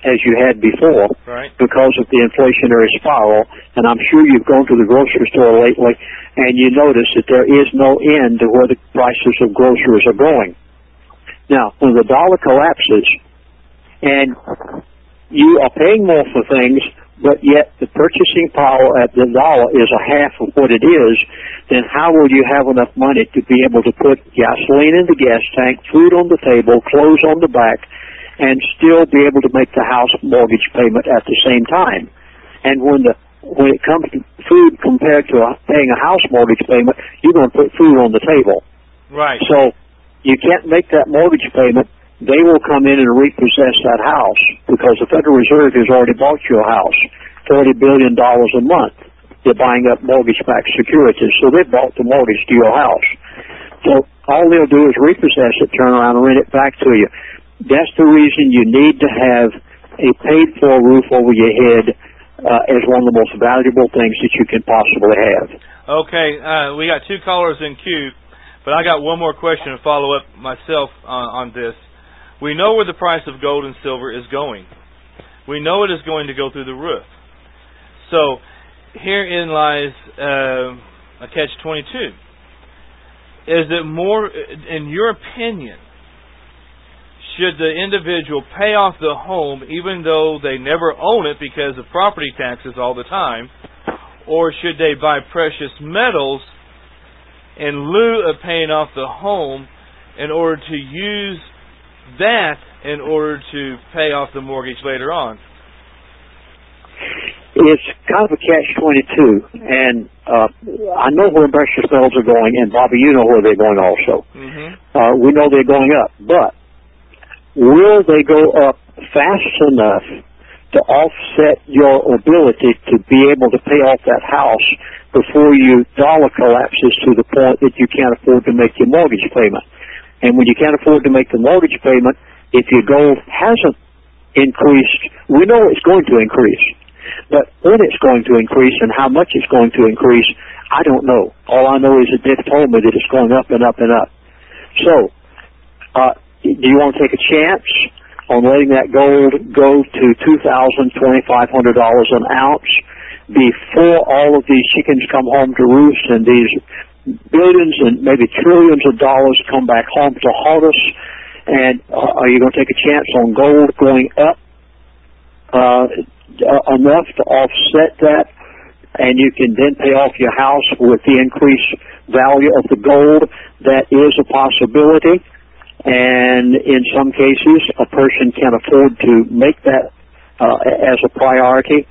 as you had before, right, because of the inflationary spiral. And I'm sure you've gone to the grocery store lately and you notice that there is no end to where the prices of groceries are going. Now, when the dollar collapses and you are paying more for things, but yet the purchasing power at the dollar is a half of what it is, then how will you have enough money to be able to put gasoline in the gas tank, food on the table, clothes on the back, and still be able to make the house mortgage payment at the same time? And when it comes to food compared to paying a house mortgage payment, you're going to put food on the table. Right. So you can't make that mortgage payment. They will come in and repossess that house because the Federal Reserve has already bought your house, $40 billion a month. They're buying up mortgage-backed securities, so they bought the mortgage to your house. So all they'll do is repossess it, turn around and rent it back to you. That's the reason you need to have a paid-for roof over your head as one of the most valuable things that you can possibly have. Okay, we got two callers in queue, but I got one more question to follow up myself on this. We know where the price of gold and silver is going. We know it is going to go through the roof. So herein lies a catch-22. Is it more, in your opinion, should the individual pay off the home even though they never own it because of property taxes all the time, or should they buy precious metals in lieu of paying off the home in order to use that in order to pay off the mortgage later on? It's kind of a catch-22, and I know where precious metals are going, and Bobby, you know where they're going also. Mm-hmm. We know they're going up, but will they go up fast enough to offset your ability to be able to pay off that house before your dollar collapses to the point that you can't afford to make your mortgage payment? And when you can't afford to make the mortgage payment, if your gold hasn't increased, we know it's going to increase. But when it's going to increase and how much it's going to increase, I don't know. All I know is that they've told me that it's going up and up and up. So, do you want to take a chance on letting that gold go to $2,000, $2,500 an ounce before all of these chickens come home to roost and these billions and maybe trillions of dollars come back home to haunt us? And are you going to take a chance on gold going up enough to offset that, and you can then pay off your house with the increased value of the gold? That is a possibility, and in some cases a person can afford to make that as a priority.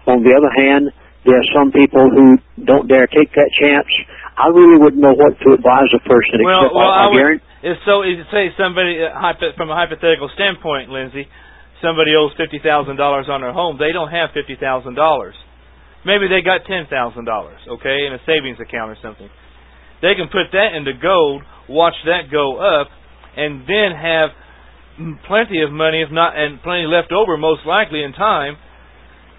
On the other hand, there are some people who don't dare take that chance. I really wouldn't know what to advise a person. It's so easy to say somebody, from a hypothetical standpoint, Lindsey, somebody owes $50,000 on their home. They don't have $50,000. Maybe they got $10,000, okay, in a savings account or something. They can put that into gold, watch that go up, and then have plenty of money, if not, and plenty left over, most likely in time,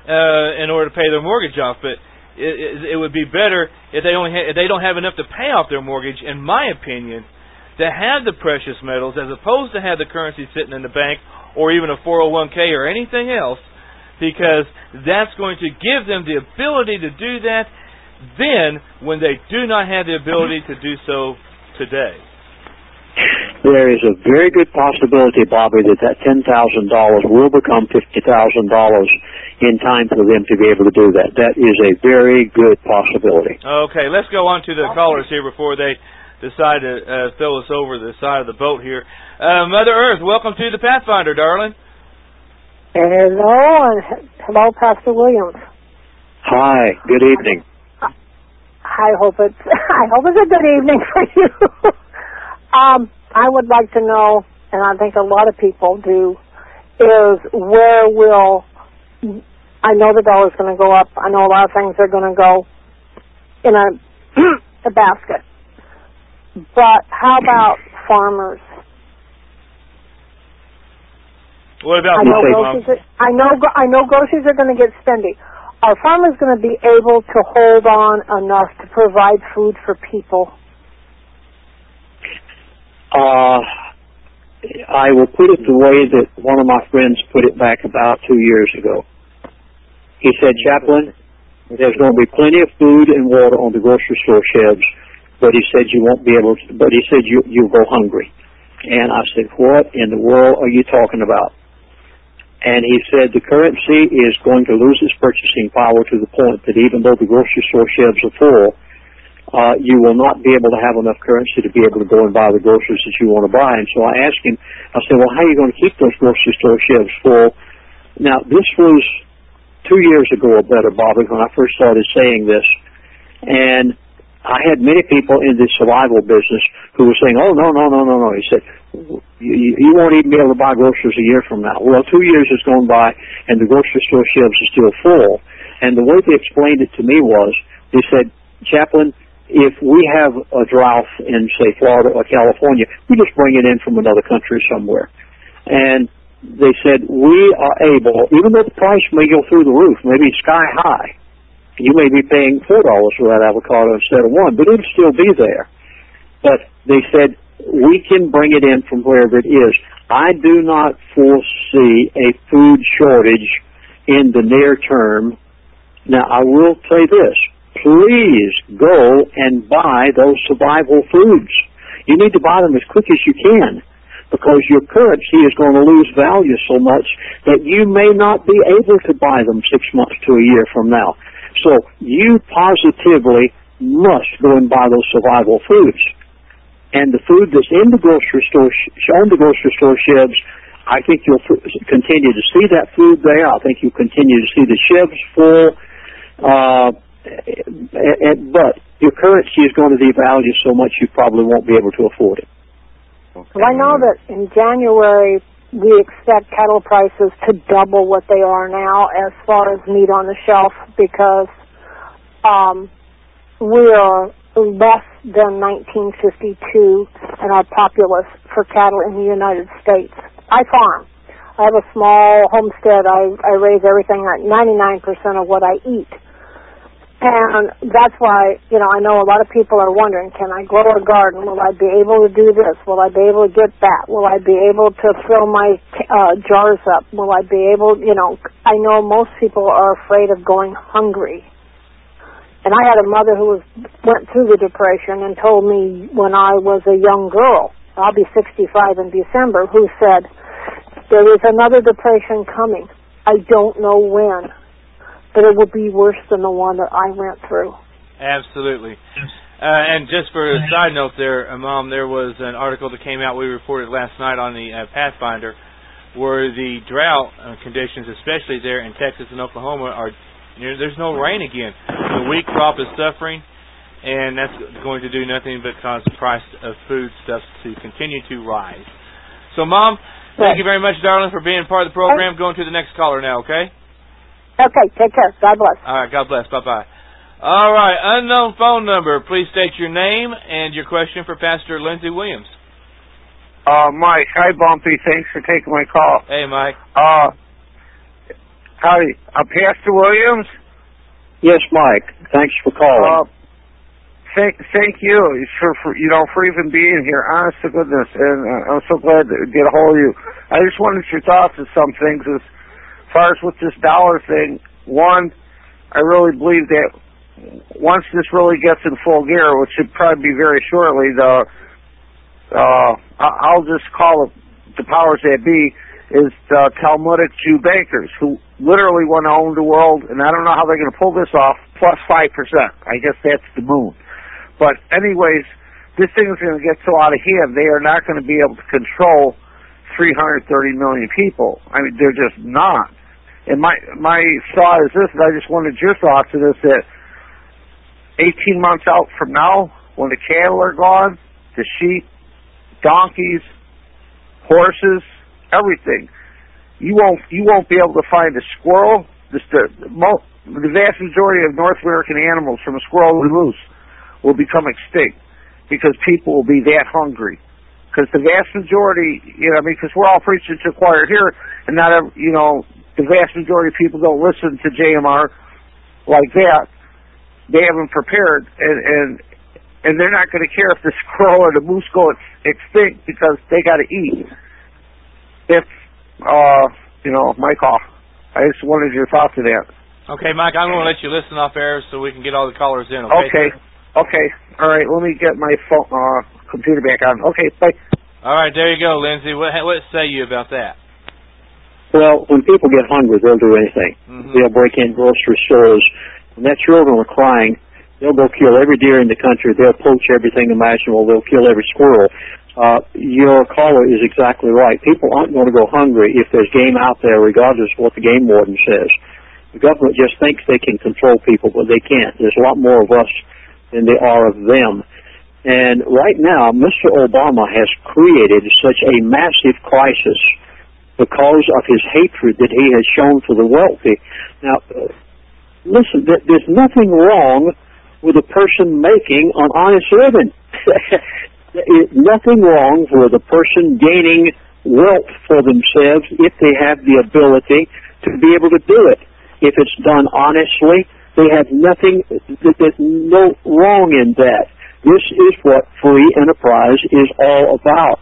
in order to pay their mortgage off. But it would be better if they don't have enough to pay off their mortgage, in my opinion, to have the precious metals as opposed to have the currency sitting in the bank or even a 401k or anything else, because that's going to give them the ability to do that then when they do not have the ability to do so today. There is a very good possibility, Bobby, that $10,000 will become $50,000 in time for them to be able to do that. That is a very good possibility. Okay, let's go on to the callers here before they decide to throw us over the side of the boat here. Mother Earth, welcome to the Pathfinder, darling. Hello, and hello, Pastor Williams. Hi, good evening. I hope it's a good evening for you. I would like to know, and I think a lot of people do, is where will, I know the dollar's going to go up. I know a lot of things are going to go in a basket. But how about farmers? What about I know groceries are going to get spendy. Are farmers going to be able to hold on enough to provide food for people? I will put it the way that one of my friends put it back about 2 years ago. He said, Chaplain, there's going to be plenty of food and water on the grocery store shelves, but he said you won't be able to, but he said you'll go hungry. And I said, what in the world are you talking about? And he said the currency is going to lose its purchasing power to the point that even though the grocery store shelves are full, you will not be able to have enough currency to be able to go and buy the groceries that you want to buy. And so I asked him, I said, well, how are you going to keep those grocery store shelves full? Now, this was 2 years ago or better, Bobby, when I first started saying this. And I had many people in the survival business who were saying, oh, no. He said, you won't even be able to buy groceries a year from now. Well, 2 years has gone by, and the grocery store shelves are still full. And the way they explained it to me was, they said, Chaplain, if we have a drought in, say, Florida or California, we just bring it in from another country somewhere. And they said, we are able, even though the price may go through the roof, maybe sky high, you may be paying $4 for that avocado instead of $1, but it'll still be there. But they said, we can bring it in from wherever it is. I do not foresee a food shortage in the near term. Now, I will say this. Please go and buy those survival foods. You need to buy them as quick as you can, because your currency is going to lose value so much that you may not be able to buy them 6 months to a year from now. So you positively must go and buy those survival foods. And the food that's in the grocery store, on the grocery store shelves, I think you'll continue to see that food there. I think you'll continue to see the shelves full. But your currency is going to devalue so much you probably won't be able to afford it. Well, I know that in January we expect cattle prices to double what they are now as far as meat on the shelf, because we are less than 1952 in our populace for cattle in the United States. I farm. I have a small homestead. I raise everything at 99% of what I eat. And that's why, I know a lot of people are wondering, can I grow a garden? Will I be able to do this? Will I be able to get that? Will I be able to fill my jars up? Will I be able, I know most people are afraid of going hungry. And I had a mother who went through the Depression and told me when I was a young girl, I'll be 65 in December, who said, there is another Depression coming. I don't know when, but it will be worse than the one that I went through. Absolutely. And just for a side note there, Mom, there was an article that came out, we reported last night on the Pathfinder, where the drought conditions, especially there in Texas and Oklahoma, there's no rain again. The wheat crop is suffering, and that's going to do nothing but cause the price of foodstuffs to continue to rise. So, Mom, thank you very much, darling, for being part of the program. Going to the next caller now, okay? Okay, take care. God bless. All right, God bless. Bye-bye. All right, unknown phone number. Please state your name and your question for Pastor Lindsey Williams. Mike. Hi, Bumpy. Thanks for taking my call. Hey, Mike. Hi, Pastor Williams? Yes, Mike. Thanks for calling. Thank you for even being here. Honest to goodness, and I'm so glad to get a hold of you. I just wanted your thoughts on some things. far as with this dollar thing, one, I really believe that once this really gets in full gear, which should probably be very shortly, I'll just call it the powers that be, is the Talmudic Jew bankers who literally want to own the world, and I don't know how they're going to pull this off, plus 5%. I guess that's the moon. But anyways, this thing is going to get so out of hand, they are not going to be able to control 330 million people. I mean, they're just not. And my thought is this, and I just wanted your thoughts on this, that 18 months out from now, when the cattle are gone, the sheep, donkeys, horses, everything, you won't be able to find a squirrel. The vast majority of North American animals, from a squirrel to a moose, will become extinct because people will be that hungry. Because the vast majority, because we're all preaching to the choir here, and not the vast majority of people don't listen to JMR like that. They haven't prepared, and they're not going to care if the squirrel or the moose go extinct because they got to eat. If my call. I just wanted your thoughts on that. Okay, Mike, I'm going to let you listen off air so we can get all the callers in. Okay. Okay. All right. Let me get my phone, computer back on. Okay. Bye. All right. There you go, Lindsey. What say you about that? Well, when people get hungry, they'll do anything. Mm-hmm. They'll break in grocery stores. When that children are crying, they'll go kill every deer in the country. They'll poach everything imaginable. They'll kill every squirrel. Your caller is exactly right. People aren't going to go hungry if there's game out there, regardless of what the game warden says. The government just thinks they can control people, but they can't. There's a lot more of us than there are of them. And right now, Mr. Obama has created such a massive crisis because of his hatred that he has shown for the wealthy. Now, listen, there's nothing wrong with a person making an honest living. There's nothing wrong with a person gaining wealth for themselves if they have the ability to be able to do it. If it's done honestly, they have nothing, there's no wrong in that. This is what free enterprise is all about.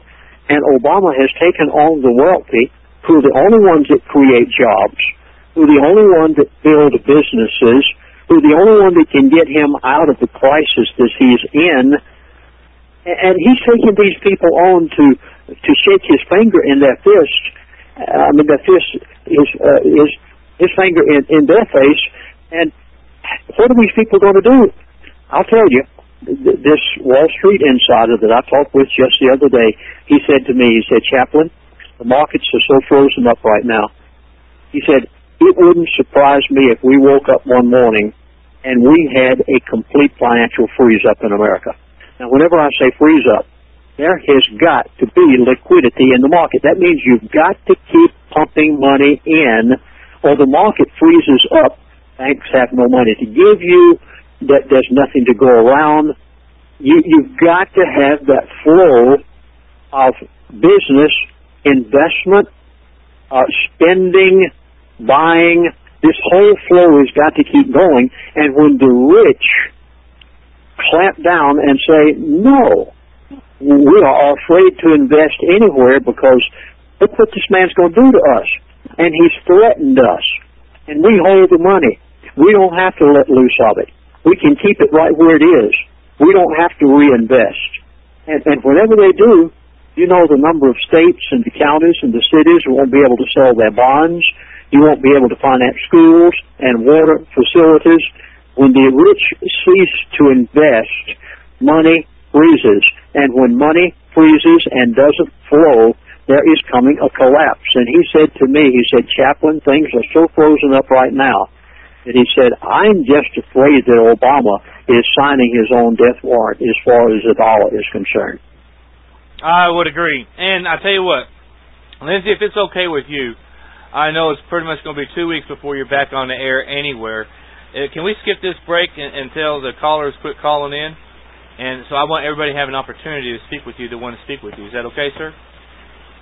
And Obama has taken on the wealthy, who are the only ones that create jobs, who are the only ones that build businesses, who are the only one that can get him out of the crisis that he's in. And he's taking these people on to shake his finger in their fist. Their fist is his finger in their face. And what are these people going to do? I'll tell you, this Wall Street insider that I talked with just the other day, he said to me, Chaplain, the markets are so frozen up right now. He said, it wouldn't surprise me if we woke up one morning and we had a complete financial freeze up in America. Now, whenever I say freeze up, there has got to be liquidity in the market. That means you've got to keep pumping money in, or the market freezes up. Banks have no money to give you. That there's nothing to go around. You've got to have that flow of business, investment, spending, buying. This whole flow has got to keep going. And when the rich clamp down and say, no, we are afraid to invest anywhere because look what this man's going to do to us. And he's threatened us. And we hold the money. We don't have to let loose of it. We can keep it right where it is. We don't have to reinvest. And whenever they do, the number of states and the counties and the cities won't be able to sell their bonds. You won't be able to finance schools and water facilities. When the rich cease to invest, money freezes. And when money freezes and doesn't flow, there is coming a collapse. And he said to me, Chaplain, things are so frozen up right now that he said, I'm just afraid that Obama is signing his own death warrant as far as the dollar is concerned. I would agree. And I tell you what, Lindsey, if it's okay with you, I know it's pretty much going to be 2 weeks before you're back on the air anywhere. Can we skip this break until the callers quit calling in? And so I want everybody to have an opportunity to speak with you that want to speak with you. Is that okay, sir?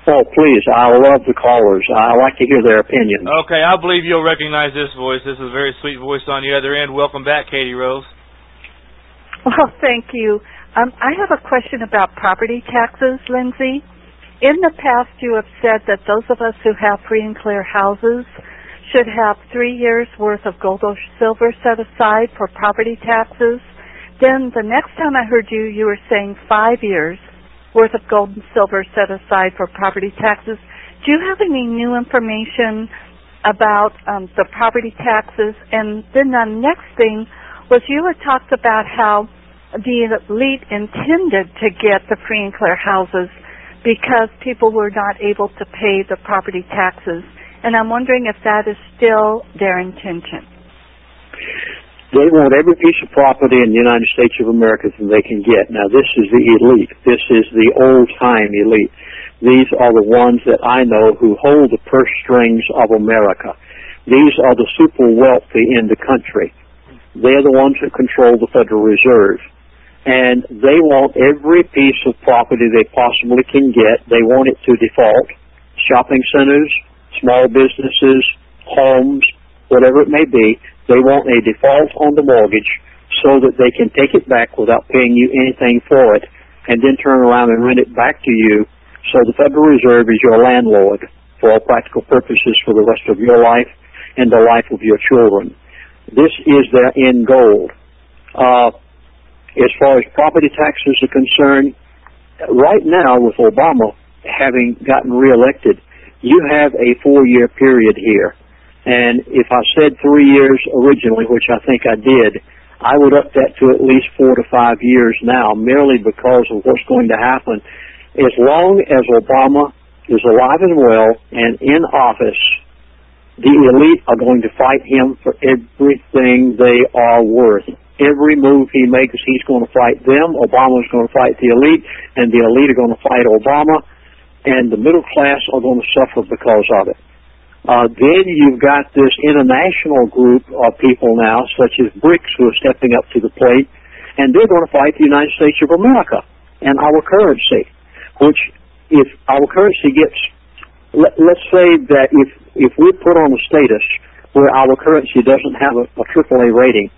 Oh, please. I love the callers. I like to hear their opinions. Okay, I believe you'll recognize this voice. This is a very sweet voice on the other end. Welcome back, Katie Rose. Well, thank you. I have a question about property taxes, Lindsey. In the past, you have said that those of us who have free and clear houses should have 3 years worth of gold or silver set aside for property taxes. Then the next time I heard you, you were saying 5 years worth of gold and silver set aside for property taxes. Do you have any new information about the property taxes? And then the next thing was you had talked about how the elite intended to get the free and clear houses because people were not able to pay the property taxes. And I'm wondering if that is still their intention. They want every piece of property in the United States of America that they can get. Now, this is the elite. This is the old-time elite. These are the ones that I know who hold the purse strings of America. These are the super wealthy in the country. They're the ones that control the Federal Reserve. And they want every piece of property they possibly can get. They want it to default. Shopping centers, small businesses, homes, whatever it may be. They want a default on the mortgage so that they can take it back without paying you anything for it and then turn around and rent it back to you. So the Federal Reserve is your landlord for all practical purposes for the rest of your life and the life of your children. This is their end goal. As far as property taxes are concerned, right now with Obama having gotten reelected, you have a 4-year period here. And if I said 3 years originally, which I think I did, I would up that to at least 4 to 5 years now, merely because of what's going to happen. As long as Obama is alive and well and in office, the elite are going to fight him for everything they are worth. Every move he makes, he's going to fight them. Obama's going to fight the elite, and the elite are going to fight Obama, and the middle class are going to suffer because of it. Then you've got this international group of people now, such as BRICS, who are stepping up to the plate, and they're going to fight the United States of America and our currency, which if our currency gets, let's say that if we put on a status where our currency doesn't have a AAA rating,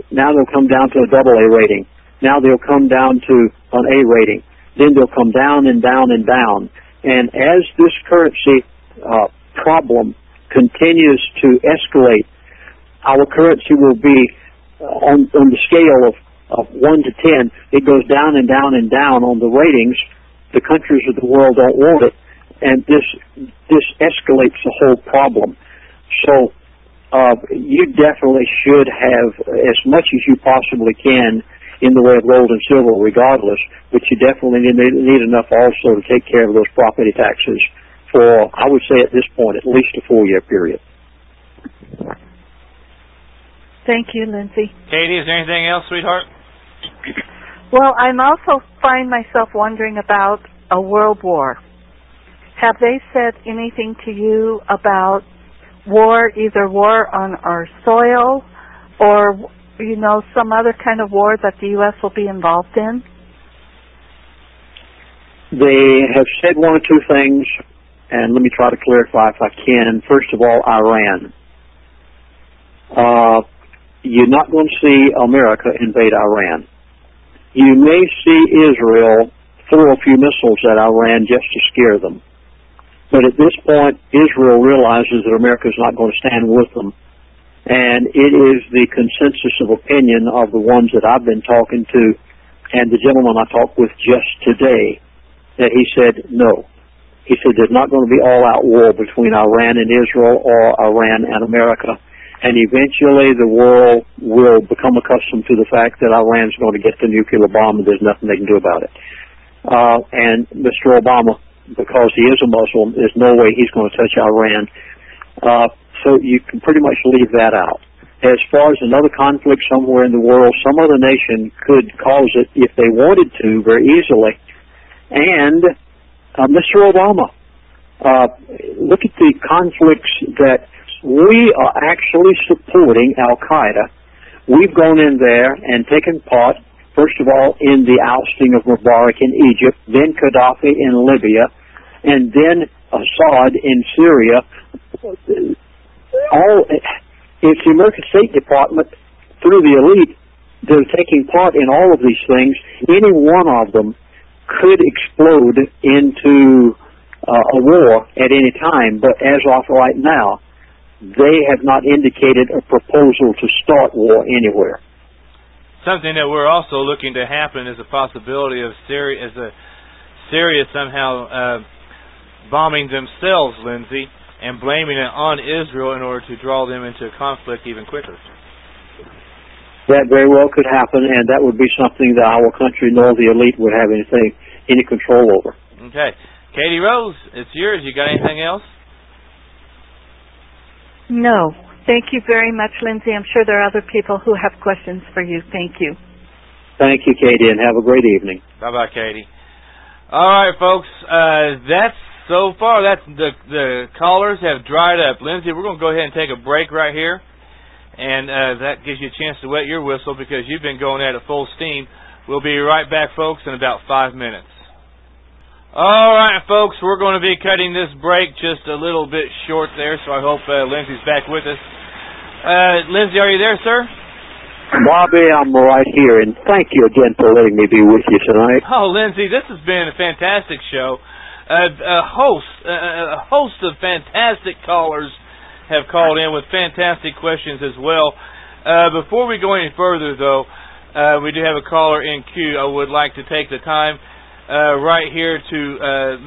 now they'll come down to a AA rating. Now they'll come down to an A rating. Then they'll come down and down and down. And as this currency problem continues to escalate, our currency will be on the scale of 1 to 10. It goes down and down and down on the ratings. The countries of the world don't want it, and this escalates the whole problem. So you definitely should have as much as you possibly can in the way of gold and silver regardless, but you definitely need enough also to take care of those property taxes for, I would say at this point, at least a 4-year period. Thank you, Lindsey. Katie, is there anything else, sweetheart? Well, I'm also find myself wondering about a world war. Have they said anything to you about war, either war on our soil or, you know, some other kind of war that the U.S. will be involved in? They have said one or two things, and let me try to clarify if I can. First of all, Iran. You're not going to see America invade Iran. You may see Israel throw a few missiles at Iran just to scare them. But at this point, Israel realizes that America is not going to stand with them. And it is the consensus of opinion of the ones that I've been talking to and the gentleman I talked with just today that he said no. He said there's not going to be all-out war between Iran and Israel or Iran and America. And eventually the world will become accustomed to the fact that Iran's going to get the nuclear bomb and there's nothing they can do about it. And Mr. Obama, because he is a Muslim, there's no way he's going to touch Iran. So you can pretty much leave that out. As far as another conflict somewhere in the world, some other nation could cause it if they wanted to very easily. And Mr. Obama, look at the conflicts that we are actually supporting Al-Qaeda. We've gone in there and taken part, first of all, in the ousting of Mubarak in Egypt, then Gaddafi in Libya, and then Assad in Syria. It's the American State Department, through the elite, they're taking part in all of these things. Any one of them could explode into a war at any time, but as of right now, they have not indicated a proposal to start war anywhere. Something that we're also looking to happen is a possibility of Syria somehow bombing themselves, Lindsey, and blaming it on Israel in order to draw them into conflict even quicker. That very well could happen, and that would be something that our country nor the elite would have any control over. Okay. Katie Rose, it's yours. You got anything else? No. Thank you very much, Lindsey. I'm sure there are other people who have questions for you. Thank you. Thank you, Katie, and have a great evening. Bye-bye, Katie. All right, folks. That's so far. That's the callers have dried up. Lindsey, we're going to go ahead and take a break right here, and that gives you a chance to wet your whistle because you've been going at it full steam. We'll be right back, folks, in about 5 minutes. All right, folks, we're going to be cutting this break just a little bit short there, so I hope Lindsey's back with us. Lindsey, are you there, sir? Bobby, I'm right here, and thank you again for letting me be with you tonight. Oh, Lindsey, this has been a fantastic show. A host of fantastic callers have called in with fantastic questions as well. Before we go any further, though, we do have a caller in queue. I would like to take the time right here to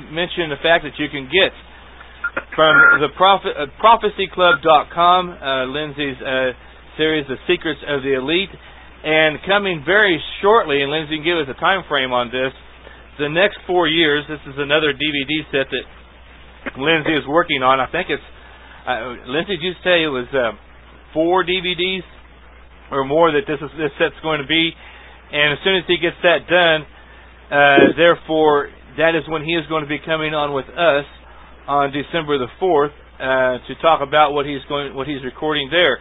mention the fact that you can get from the prophecyclub.com Lindsey's series, The Secrets of the Elite, and coming very shortly, and Lindsey can give us a time frame on this, the next 4 years. This is another DVD set that Lindsey is working on. I think it's Lindsey, did you say it was 4 DVDs or more that this set's going to be? And as soon as he gets that done, therefore, that is when he is going to be coming on with us on December the 4th to talk about what he's recording there.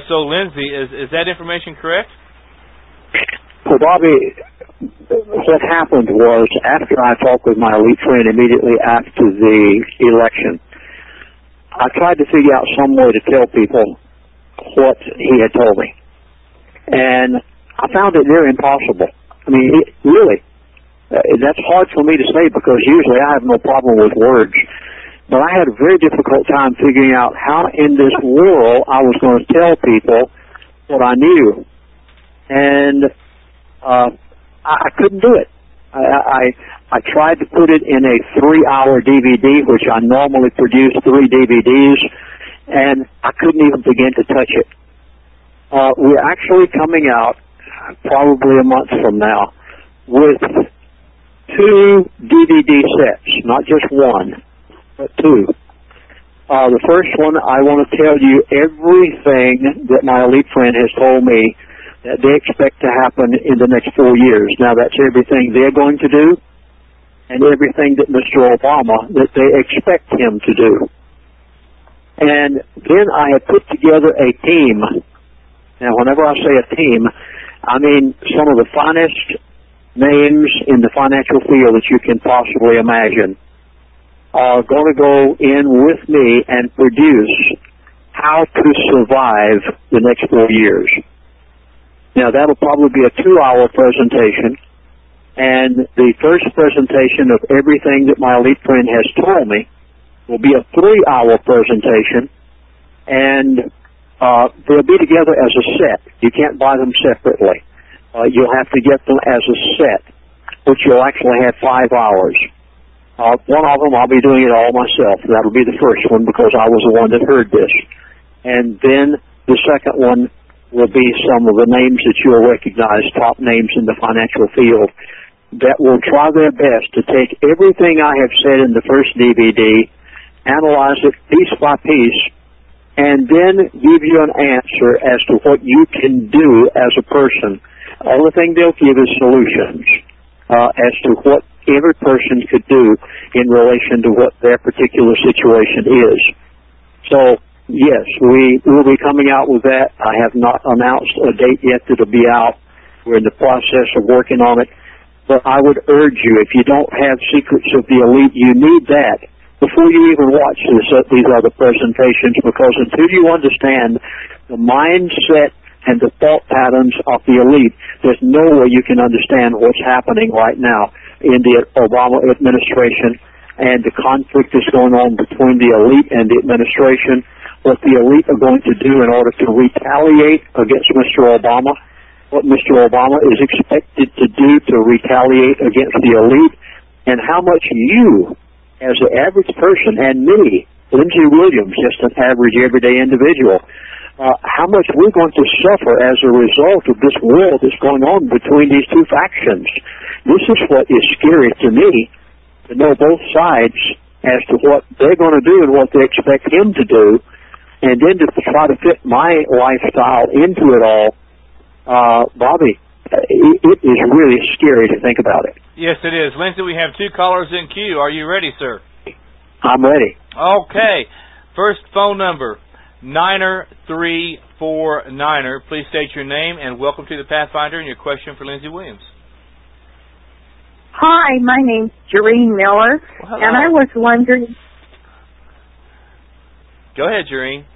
So, Lindsey, is that information correct? Well, Bobby, what happened was after I talked with my elite friend immediately after the election, I tried to figure out some way to tell people what he had told me, and I found it near impossible. I mean, really. That's hard for me to say because usually I have no problem with words. But I had a very difficult time figuring out how in this world I was going to tell people what I knew. And I couldn't do it. I tried to put it in a 3-hour DVD, which I normally produce 3 DVDs, and I couldn't even begin to touch it. We're actually coming out probably a month from now with 2 DVD sets, not just 1, but 2. The first one, I want to tell you everything that my elite friend has told me that they expect to happen in the next 4 years. Now, that's everything they're going to do and everything that Mr. Obama, that they expect him to do. And then I have put together a team. Now, whenever I say a team, I mean some of the finest names in the financial field that you can possibly imagine are going to go in with me and produce how to survive the next 4 years. Now, that'll probably be a 2-hour presentation, and the first presentation of everything that my elite friend has told me will be a 3-hour presentation, and they'll be together as a set. You can't buy them separately. You'll have to get them as a set, which you'll actually have 5 hours. One of them, I'll be doing it all myself. That'll be the first one because I was the one that heard this. And then the second one will be some of the names that you'll recognize, top names in the financial field, that will try their best to take everything I have said in the first DVD, analyze it piece by piece, and then give you an answer as to what you can do as a person. The only thing they'll give is solutions as to what every person could do in relation to what their particular situation is. So, yes, we will be coming out with that. I have not announced a date yet that'll be out. We're in the process of working on it. But I would urge you, if you don't have Secrets of the Elite, you need that before you even watch these other presentations, because until you understand the mindset and the thought patterns of the elite, there's no way you can understand what's happening right now in the Obama administration and the conflict that's going on between the elite and the administration. what the elite are going to do in order to retaliate against Mr. Obama, what Mr. Obama is expected to do to retaliate against the elite, and how much you, as an average person, and me, Lindsey Williams, just an average everyday individual, how much we're going to suffer as a result of this war that's going on between these two factions. This is what is scary to me, to know both sides as to what they're going to do and what they expect him to do, and then to try to fit my lifestyle into it all. Bobby, it is really scary to think about it. Yes, it is. Lindsey, we have 2 callers in queue. Are you ready, sir? I'm ready. Okay. First phone number, 9349er. Please state your name and welcome to the Pathfinder and your question for Lindsey Williams. Hi, my name's Jareen Miller, and I was wondering... Go ahead, Jareen.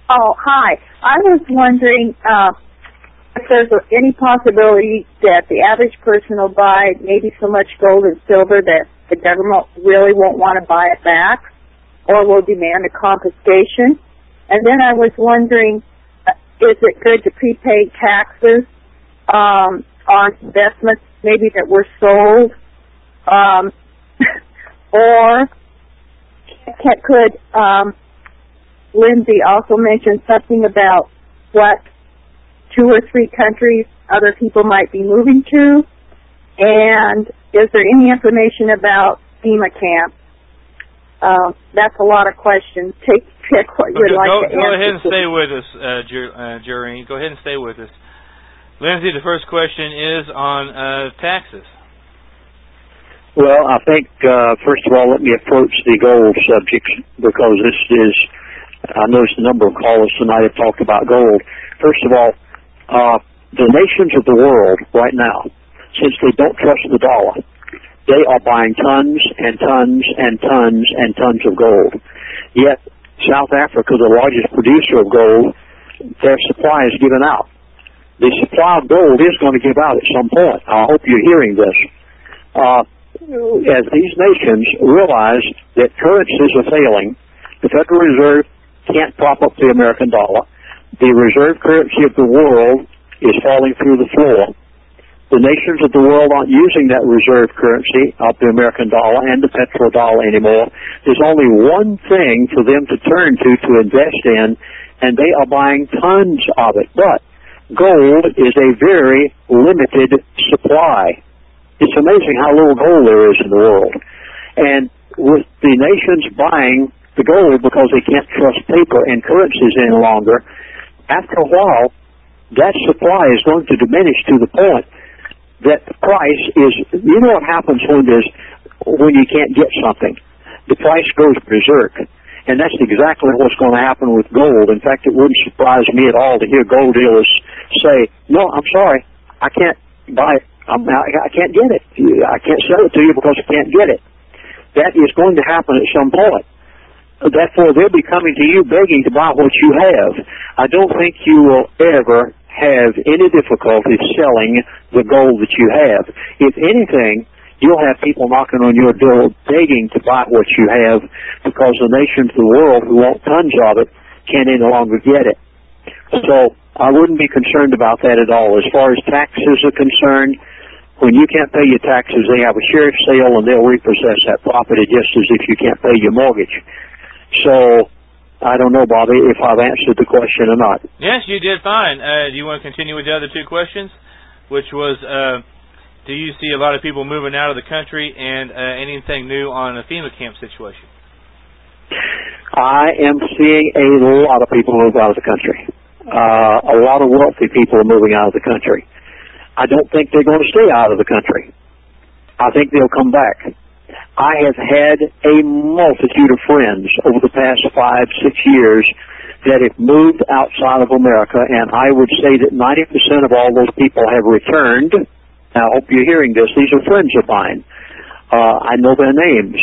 Oh, hi. I was wondering if there's any possibility that the average person will buy maybe so much gold and silver that the government really won't want to buy it back, or will demand a confiscation. And then I was wondering, is it good to prepay taxes on investments maybe that were sold, or could Lindsey also mention something about what 2 or 3 countries other people might be moving to, and is there any information about FEMA camps? That's a lot of questions. Pick what you'd like to answer. Go ahead and stay with us, Jareen. Go ahead and stay with us. Lindsey, the first question is on taxes. Well, I think, first of all, let me approach the gold subject, because this is, I noticed a number of callers tonight have talked about gold. First of all, the nations of the world right now, since they don't trust the dollar, they are buying tons and tons and tons and tons of gold. Yet, South Africa, the largest producer of gold, their supply is given out. The supply of gold is going to give out at some point. I hope you're hearing this. As these nations realize that currencies are failing, the Federal Reserve can't prop up the American dollar. The reserve currency of the world is falling through the floor. The nations of the world aren't using that reserve currency of the American dollar and the petrodollar anymore. There's only one thing for them to turn to invest in, and they are buying tons of it. But gold is a very limited supply. It's amazing how little gold there is in the world. And with the nations buying the gold because they can't trust paper and currencies any longer, after a while, that supply is going to diminish to the point that the price is, you know what happens when you can't get something? The price goes berserk. And that's exactly what's going to happen with gold. In fact, it wouldn't surprise me at all to hear gold dealers say, no, I'm sorry, I can't buy it. I can't get it. I can't sell it to you because I can't get it. That is going to happen at some point. Therefore, they'll be coming to you begging to buy what you have. I don't think you will ever have any difficulty selling the gold that you have. If anything, you'll have people knocking on your door begging to buy what you have, because the nations of the world who want tons of it can't any longer get it. So I wouldn't be concerned about that at all. As far as taxes are concerned, when you can't pay your taxes, they have a sheriff's sale and they'll repossess that property just as if you can't pay your mortgage. So I don't know, Bobby, if I've answered the question or not. Yes, you did fine. Do you want to continue with the other 2 questions, which was, do you see a lot of people moving out of the country, and anything new on the FEMA camp situation? I am seeing a lot of people move out of the country. A lot of wealthy people are moving out of the country. I don't think they're going to stay out of the country. I think they'll come back. I have had a multitude of friends over the past 5-6 years that have moved outside of America, and I would say that 90% of all those people have returned. Now, I hope you're hearing this. These are friends of mine. I know their names.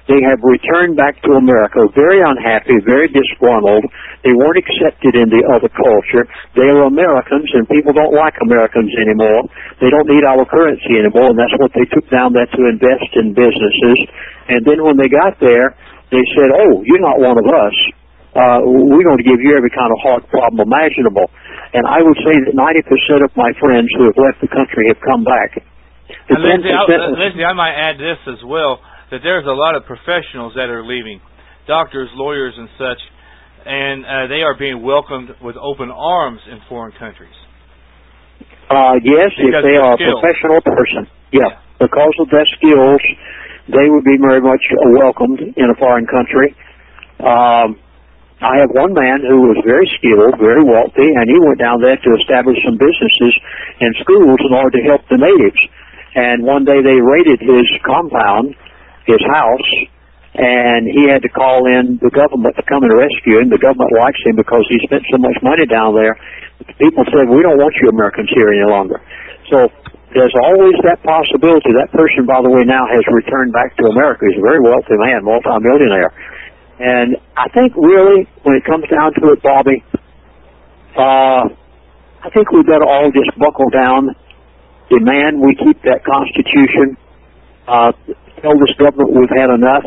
They have returned back to America very unhappy, very disgruntled. They weren't accepted in the other culture. They are Americans, and people don't like Americans anymore. They don't need our currency anymore, and that's what they took down there to invest in businesses. And then when they got there, they said, oh, you're not one of us. we're going to give you every kind of heart problem imaginable. And I would say that 90% of my friends who have left the country have come back. Lindsey, I might add this as well, that there's a lot of professionals that are leaving, doctors, lawyers, and such, and they are being welcomed with open arms in foreign countries. Yes, if they are a professional person. Yeah, because of their skills, they would be very much welcomed in a foreign country. I have one man who was very skilled, very wealthy, and he went down there to establish some businesses and schools in order to help the natives. And one day they raided his compound, his house, and he had to call in the government to come and rescue him. The government likes him because he spent so much money down there. People said, we don't want you Americans here any longer. So there's always that possibility. That person, by the way, now has returned back to America. He's a very wealthy man, multi-millionaire. And I think really, when it comes down to it, Bobby, I think we better all just buckle down, demand we keep that Constitution, tell this government we've had enough,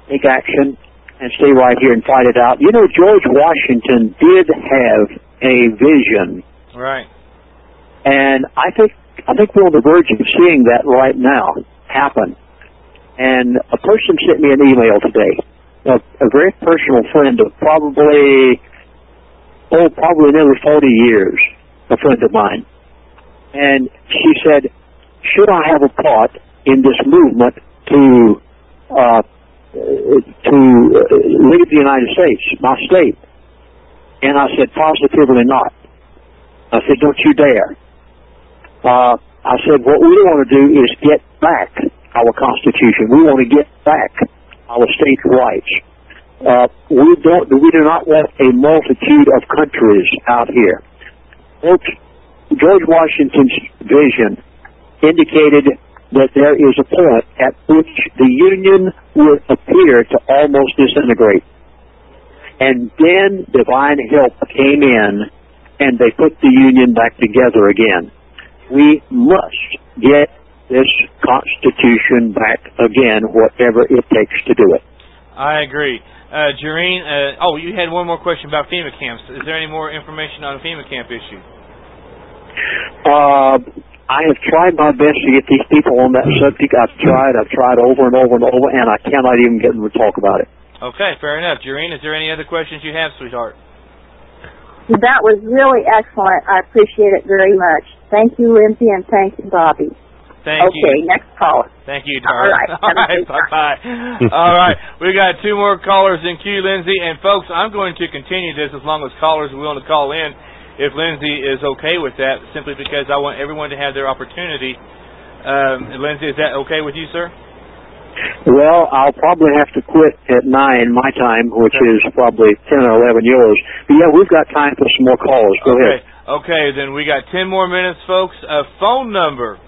take action, and stay right here and fight it out. You know, George Washington did have a vision. Right. And I think we're on the verge of seeing that right now happen. And a person sent me an email today, a very personal friend of probably nearly 40 years, a friend of mine. And she said, should I have a part in this movement to leave the United States, my state? And I said, positively not. I said, don't you dare. I said, what we want to do is get back our Constitution. We want to get back our state rights. We do not want a multitude of countries out here. Folks, George Washington's vision indicated that there is a point at which the Union would appear to almost disintegrate. And then divine help came in, and they put the Union back together again. We must get this Constitution back again, whatever it takes to do it. I agree. Jareen, you had one more question about FEMA camps. Is there any more information on the FEMA camp issue? I have tried my best to get these people on that subject. I've tried over and over and over, and I cannot even get them to talk about it. Okay, fair enough. Jareen, is there any other questions you have, sweetheart? That was really excellent. I appreciate it very much. Thank you, Lindsey, and thank you, Bobby. Thank you. Okay, next caller. Thank you, darling. All right. Bye-bye. All right, we got two more callers in queue, Lindsey. And, folks, I'm going to continue this as long as callers are willing to call in, if Lindsey is okay with that, simply because I want everyone to have their opportunity. Lindsey, is that okay with you, sir? Well, I'll probably have to quit at 9 my time, which is probably 10 or 11 yours. But, yeah, we've got time for some more callers. Go ahead. Okay, then we got 10 more minutes, folks. Phone number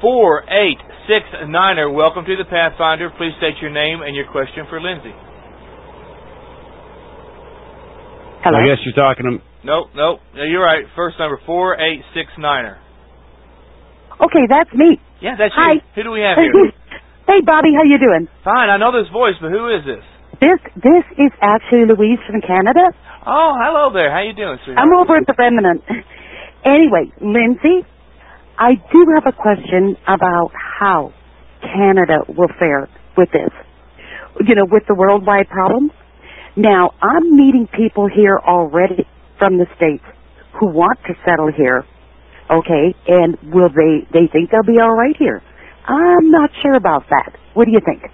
4869er. Welcome to the Pathfinder. Please state your name and your question for Lindsey. Hello? I guess you're talking to... Nope. You're right. First number, 4869er. Okay, that's me. Yeah, that's Hi. you. Who do we have here? Hey, Bobby, how you doing? Fine. I know this voice, but who is this? This is actually Louise from Canada. Oh, hello there. How you doing, sweetheart? I'm over at the remnant. Anyway, Lindsey, I do have a question about how Canada will fare with this. You know, with the worldwide problem. Now, I'm meeting people here already from the States who want to settle here. Okay, and will they think they'll be all right here? I'm not sure about that. What do you think?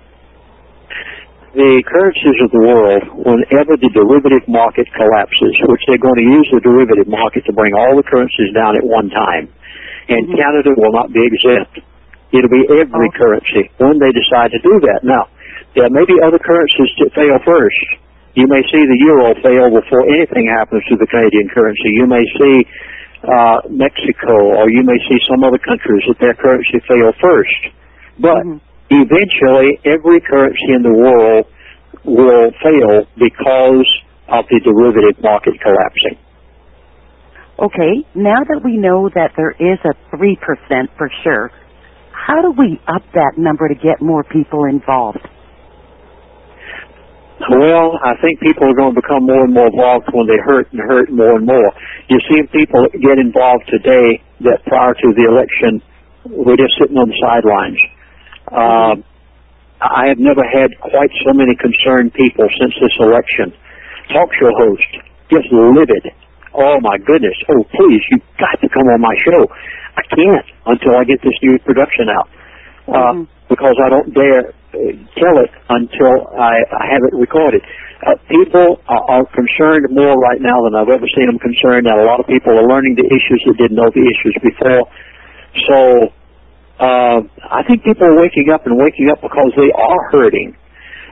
The currencies of the world, whenever the derivative market collapses, which they're going to use the derivative market to bring all the currencies down at one time, and Canada will not be exempt. It'll be every currency when they decide to do that. Now, there may be other currencies that fail first. You may see the euro fail before anything happens to the Canadian currency. You may see Mexico, or you may see some other countries that their currency fail first. But eventually, every currency in the world will fail because of the derivative market collapsing. Okay, now that we know that there is a 3% for sure, how do we up that number to get more people involved? Well, I think people are going to become more and more involved when they hurt more and more. You see people get involved today that prior to the election were just sitting on the sidelines. I have never had quite so many concerned people since this election. Talk show host, just livid. Oh my goodness. Oh please, you've got to come on my show. I can't until I get this new production out. Because I don't dare tell it until I have it recorded. People are concerned more right now than I've ever seen them concerned, and a lot of people are learning the issues that didn't know the issues before. So I think people are waking up because they are hurting.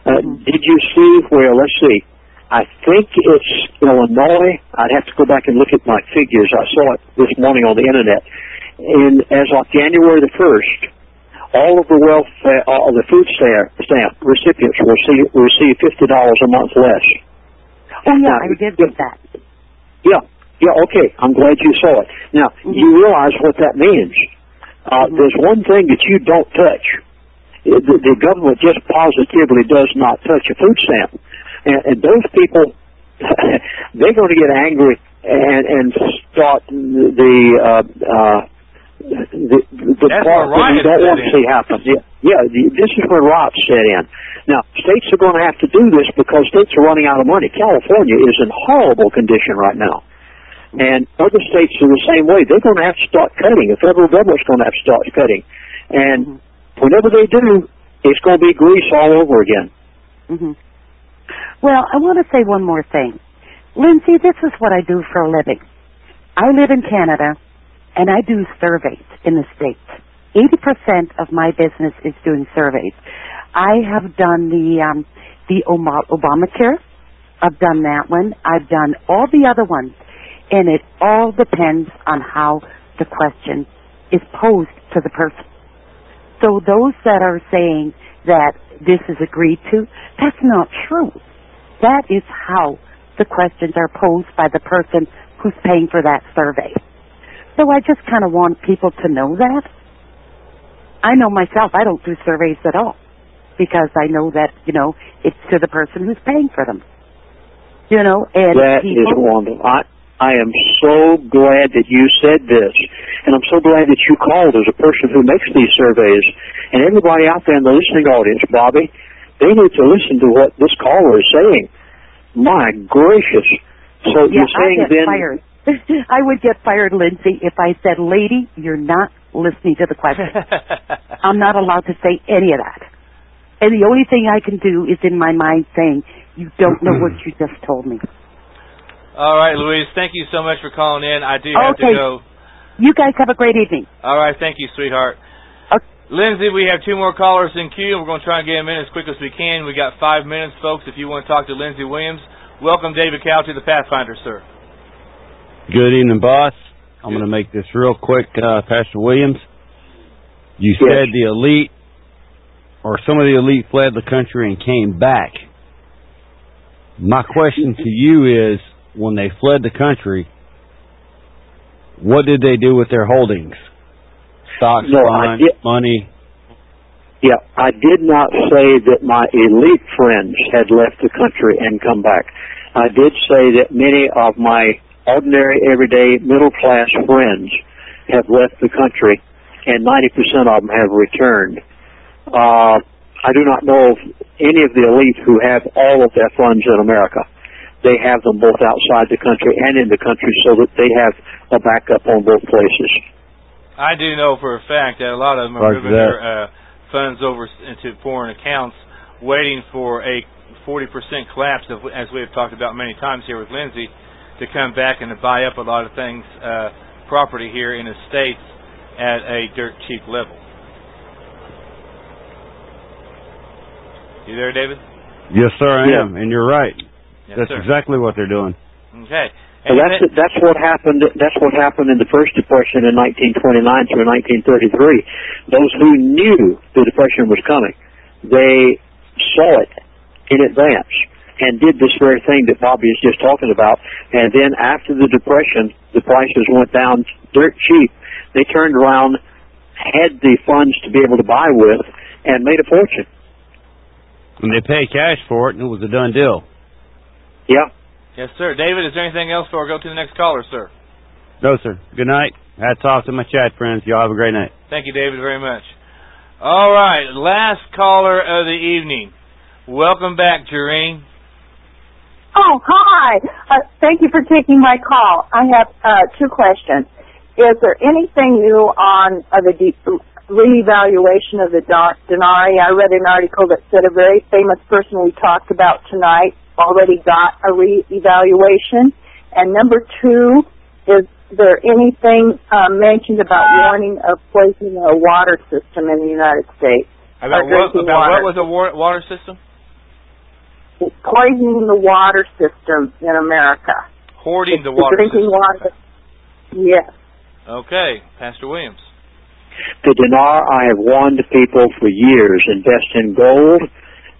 Did you see where, let's see, I think it's Illinois. I'd have to go back and look at my figures. I saw it this morning on the Internet. And as of January the 1st, all of the welfare, all the food stamp recipients will receive $50 a month less. Oh yeah, I did get that. Yeah, okay. I'm glad you saw it. Now, you realize what that means. There's one thing that you don't touch. The government just positively does not touch a food stamp. And those people, they're going to get angry and start the part that we don't want to see happen. This is where riots set in. Now, states are going to have to do this because states are running out of money. California is in horrible condition right now. And other states are the same way. They're going to have to start cutting. The federal government's going to have to start cutting. And whenever they do, it's going to be grease all over again. Well, I want to say one more thing. Lindsey, this is what I do for a living. I live in Canada, and I do surveys in the States. 80% of my business is doing surveys. I have done the Obamacare. I've done that one. I've done all the other ones. And it all depends on how the question is posed to the person. So those that are saying that this is agreed to, that's not true. That is how the questions are posed by the person who's paying for that survey. So I just kind of want people to know that. I know myself, I don't do surveys at all because I know that, it's to the person who's paying for them. And that is wonderful. I am so glad that you said this, and I'm so glad that you called as a person who makes these surveys. And everybody out there in the listening audience, Bobby, they need to listen to what this caller is saying. My gracious. So you're saying then... Fired. I would get fired, Lindsey, if I said, lady, you're not listening to the question. I'm not allowed to say any of that. And the only thing I can do is in my mind saying, you don't know what you just told me. All right, Louise, thank you so much for calling in. I do have to go. You guys have a great evening. All right, thank you, sweetheart. Okay. Lindsey, we have 2 more callers in queue. We're going to try and get them in as quick as we can. We got 5 minutes, folks, if you want to talk to Lindsey Williams. Welcome, David Cowley, the Pathfinder, sir. Good evening, boss. I'm going to make this real quick, Pastor Williams. You said the elite, or some of the elite fled the country and came back. My question to you is, when they fled the country, what did they do with their holdings? Stocks, bonds, money? Yeah, I did not say that my elite friends had left the country and come back. I did say that many of my ordinary, everyday, middle-class friends have left the country, and 90% of them have returned. I do not know of any of the elite who have all of their funds in America. They have them both outside the country and in the country so that they have a backup on both places. I do know for a fact that a lot of them are moving their funds over into foreign accounts, waiting for a 40% collapse, as we have talked about many times here with Lindsey, to come back and to buy up a lot of things, property here in the States at a dirt cheap level. You there, David? Yes, sir, I am, and you're right. Yes, that's sir. Exactly what they're doing. Okay. And that's what happened. That's what happened in the first depression in 1929 through 1933. Those who knew the depression was coming, they saw it in advance and did this very thing that Bobby is just talking about. And then after the depression, the prices went down dirt cheap. They turned around, had the funds to be able to buy with, and made a fortune. And they pay cash for it, and it was a done deal. Yeah. Yes, sir. David, is there anything else before I go to the next caller, sir? No, sir. Good night. Hats off to my chat friends. Y'all have a great night. Thank you, David, very much. All right, last caller of the evening. Welcome back, Jareen. Oh, hi. Thank you for taking my call. I have 2 questions. Is there anything new on the reevaluation of the denarii? I read an article that said a very famous person we talked about tonight already got a reevaluation. And number 2, is there anything mentioned about warning of poisoning a water system in the United States? About what was the water system? Poisoning the water system in America. Hoarding the water drinking system. Water. Yes. Okay, Pastor Williams. The dinar, I have warned people for years, invest in gold,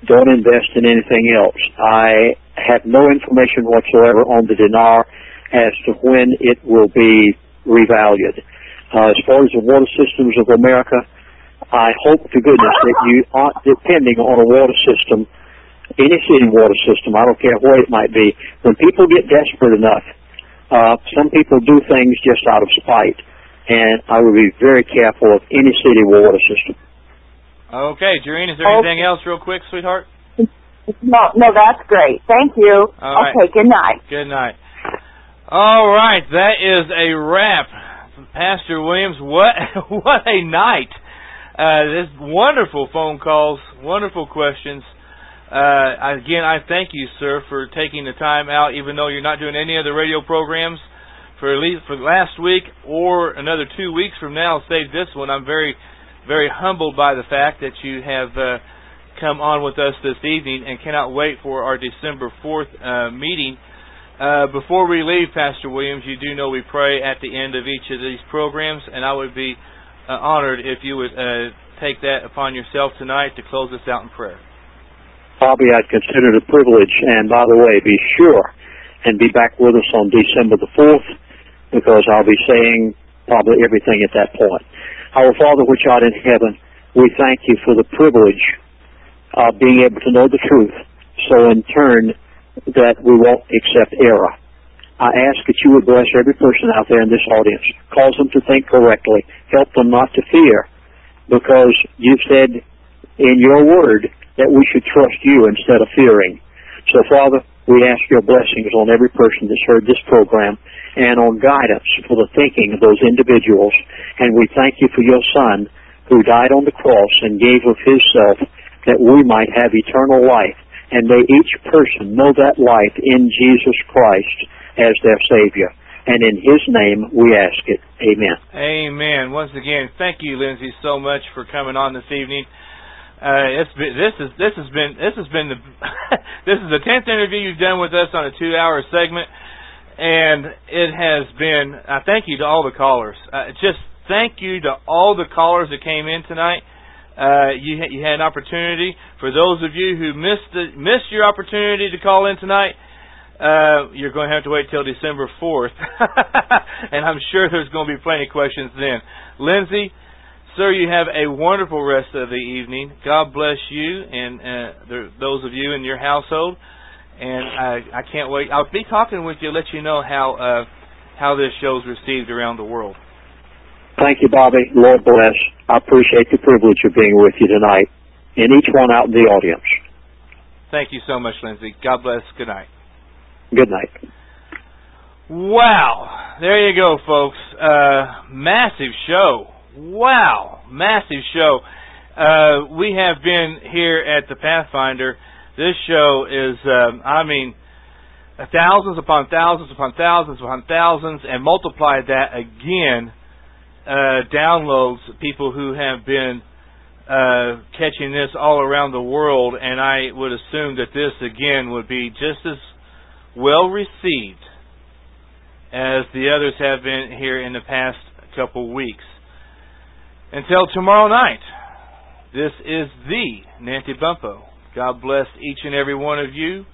don't invest in anything else. I have no information whatsoever on the dinar as to when it will be revalued. As far as the water systems of America, I hope to goodness that you aren't depending on a water system, any city water system, I don't care what it might be. When people get desperate enough, some people do things just out of spite, and I would be very careful of any city water system. Okay, Jareen, is there anything else real quick, sweetheart? No, that's great. Thank you. All right. Okay, good night. Good night. All right, that is a wrap. Pastor Williams, what a night. This wonderful phone calls, wonderful questions. Again, I thank you, sir, for taking the time out, even though you're not doing any other radio programs for at least for last week or another 2 weeks from now. Save this one. I'm very, very humbled by the fact that you have come on with us this evening and cannot wait for our December 4th meeting. Before we leave, Pastor Williams, you do know we pray at the end of each of these programs, and I would be honored if you would take that upon yourself tonight to close us out in prayer. Bobby, I'd consider it a privilege, and by the way, be sure and be back with us on December the 4th, because I'll be saying probably everything at that point. Our Father which art in heaven, we thank you for the privilege of being able to know the truth, so in turn that we won't accept error. I ask that you would bless every person out there in this audience, cause them to think correctly, help them not to fear, because you've said in your word that we should trust you instead of fearing. So, Father, we ask your blessings on every person that's heard this program and on guidance for the thinking of those individuals. And we thank you for your Son who died on the cross and gave of his self that we might have eternal life. And may each person know that life in Jesus Christ as their Savior. And in his name we ask it. Amen. Amen. Once again, thank you, Lindsey, so much for coming on this evening. This is the this is the 10th interview you've done with us on a 2-hour segment, and it has been. Thank you to all the callers. Just thank you to all the callers that came in tonight. You had an opportunity. For those of you who missed your opportunity to call in tonight, you're going to have to wait till December 4th, and I'm sure there's going to be plenty of questions then. Lindsey, sir, you have a wonderful rest of the evening. God bless you and those of you in your household. And I can't wait. I'll be talking with you, let you know how this show's received around the world. Thank you, Bobby. Lord bless. I appreciate the privilege of being with you tonight, and each one out in the audience. Thank you so much, Lindsey. God bless. Good night. Good night. Wow. There you go, folks. Massive show. Wow, massive show. We have been here at the Pathfinder. This show is, thousands upon thousands upon thousands upon thousands, and multiply that again, downloads, people who have been catching this all around the world, and I would assume that this, again, would be just as well received as the others have been here in the past couple weeks. Until tomorrow night, this is the Natty Bumppo. God bless each and every one of you.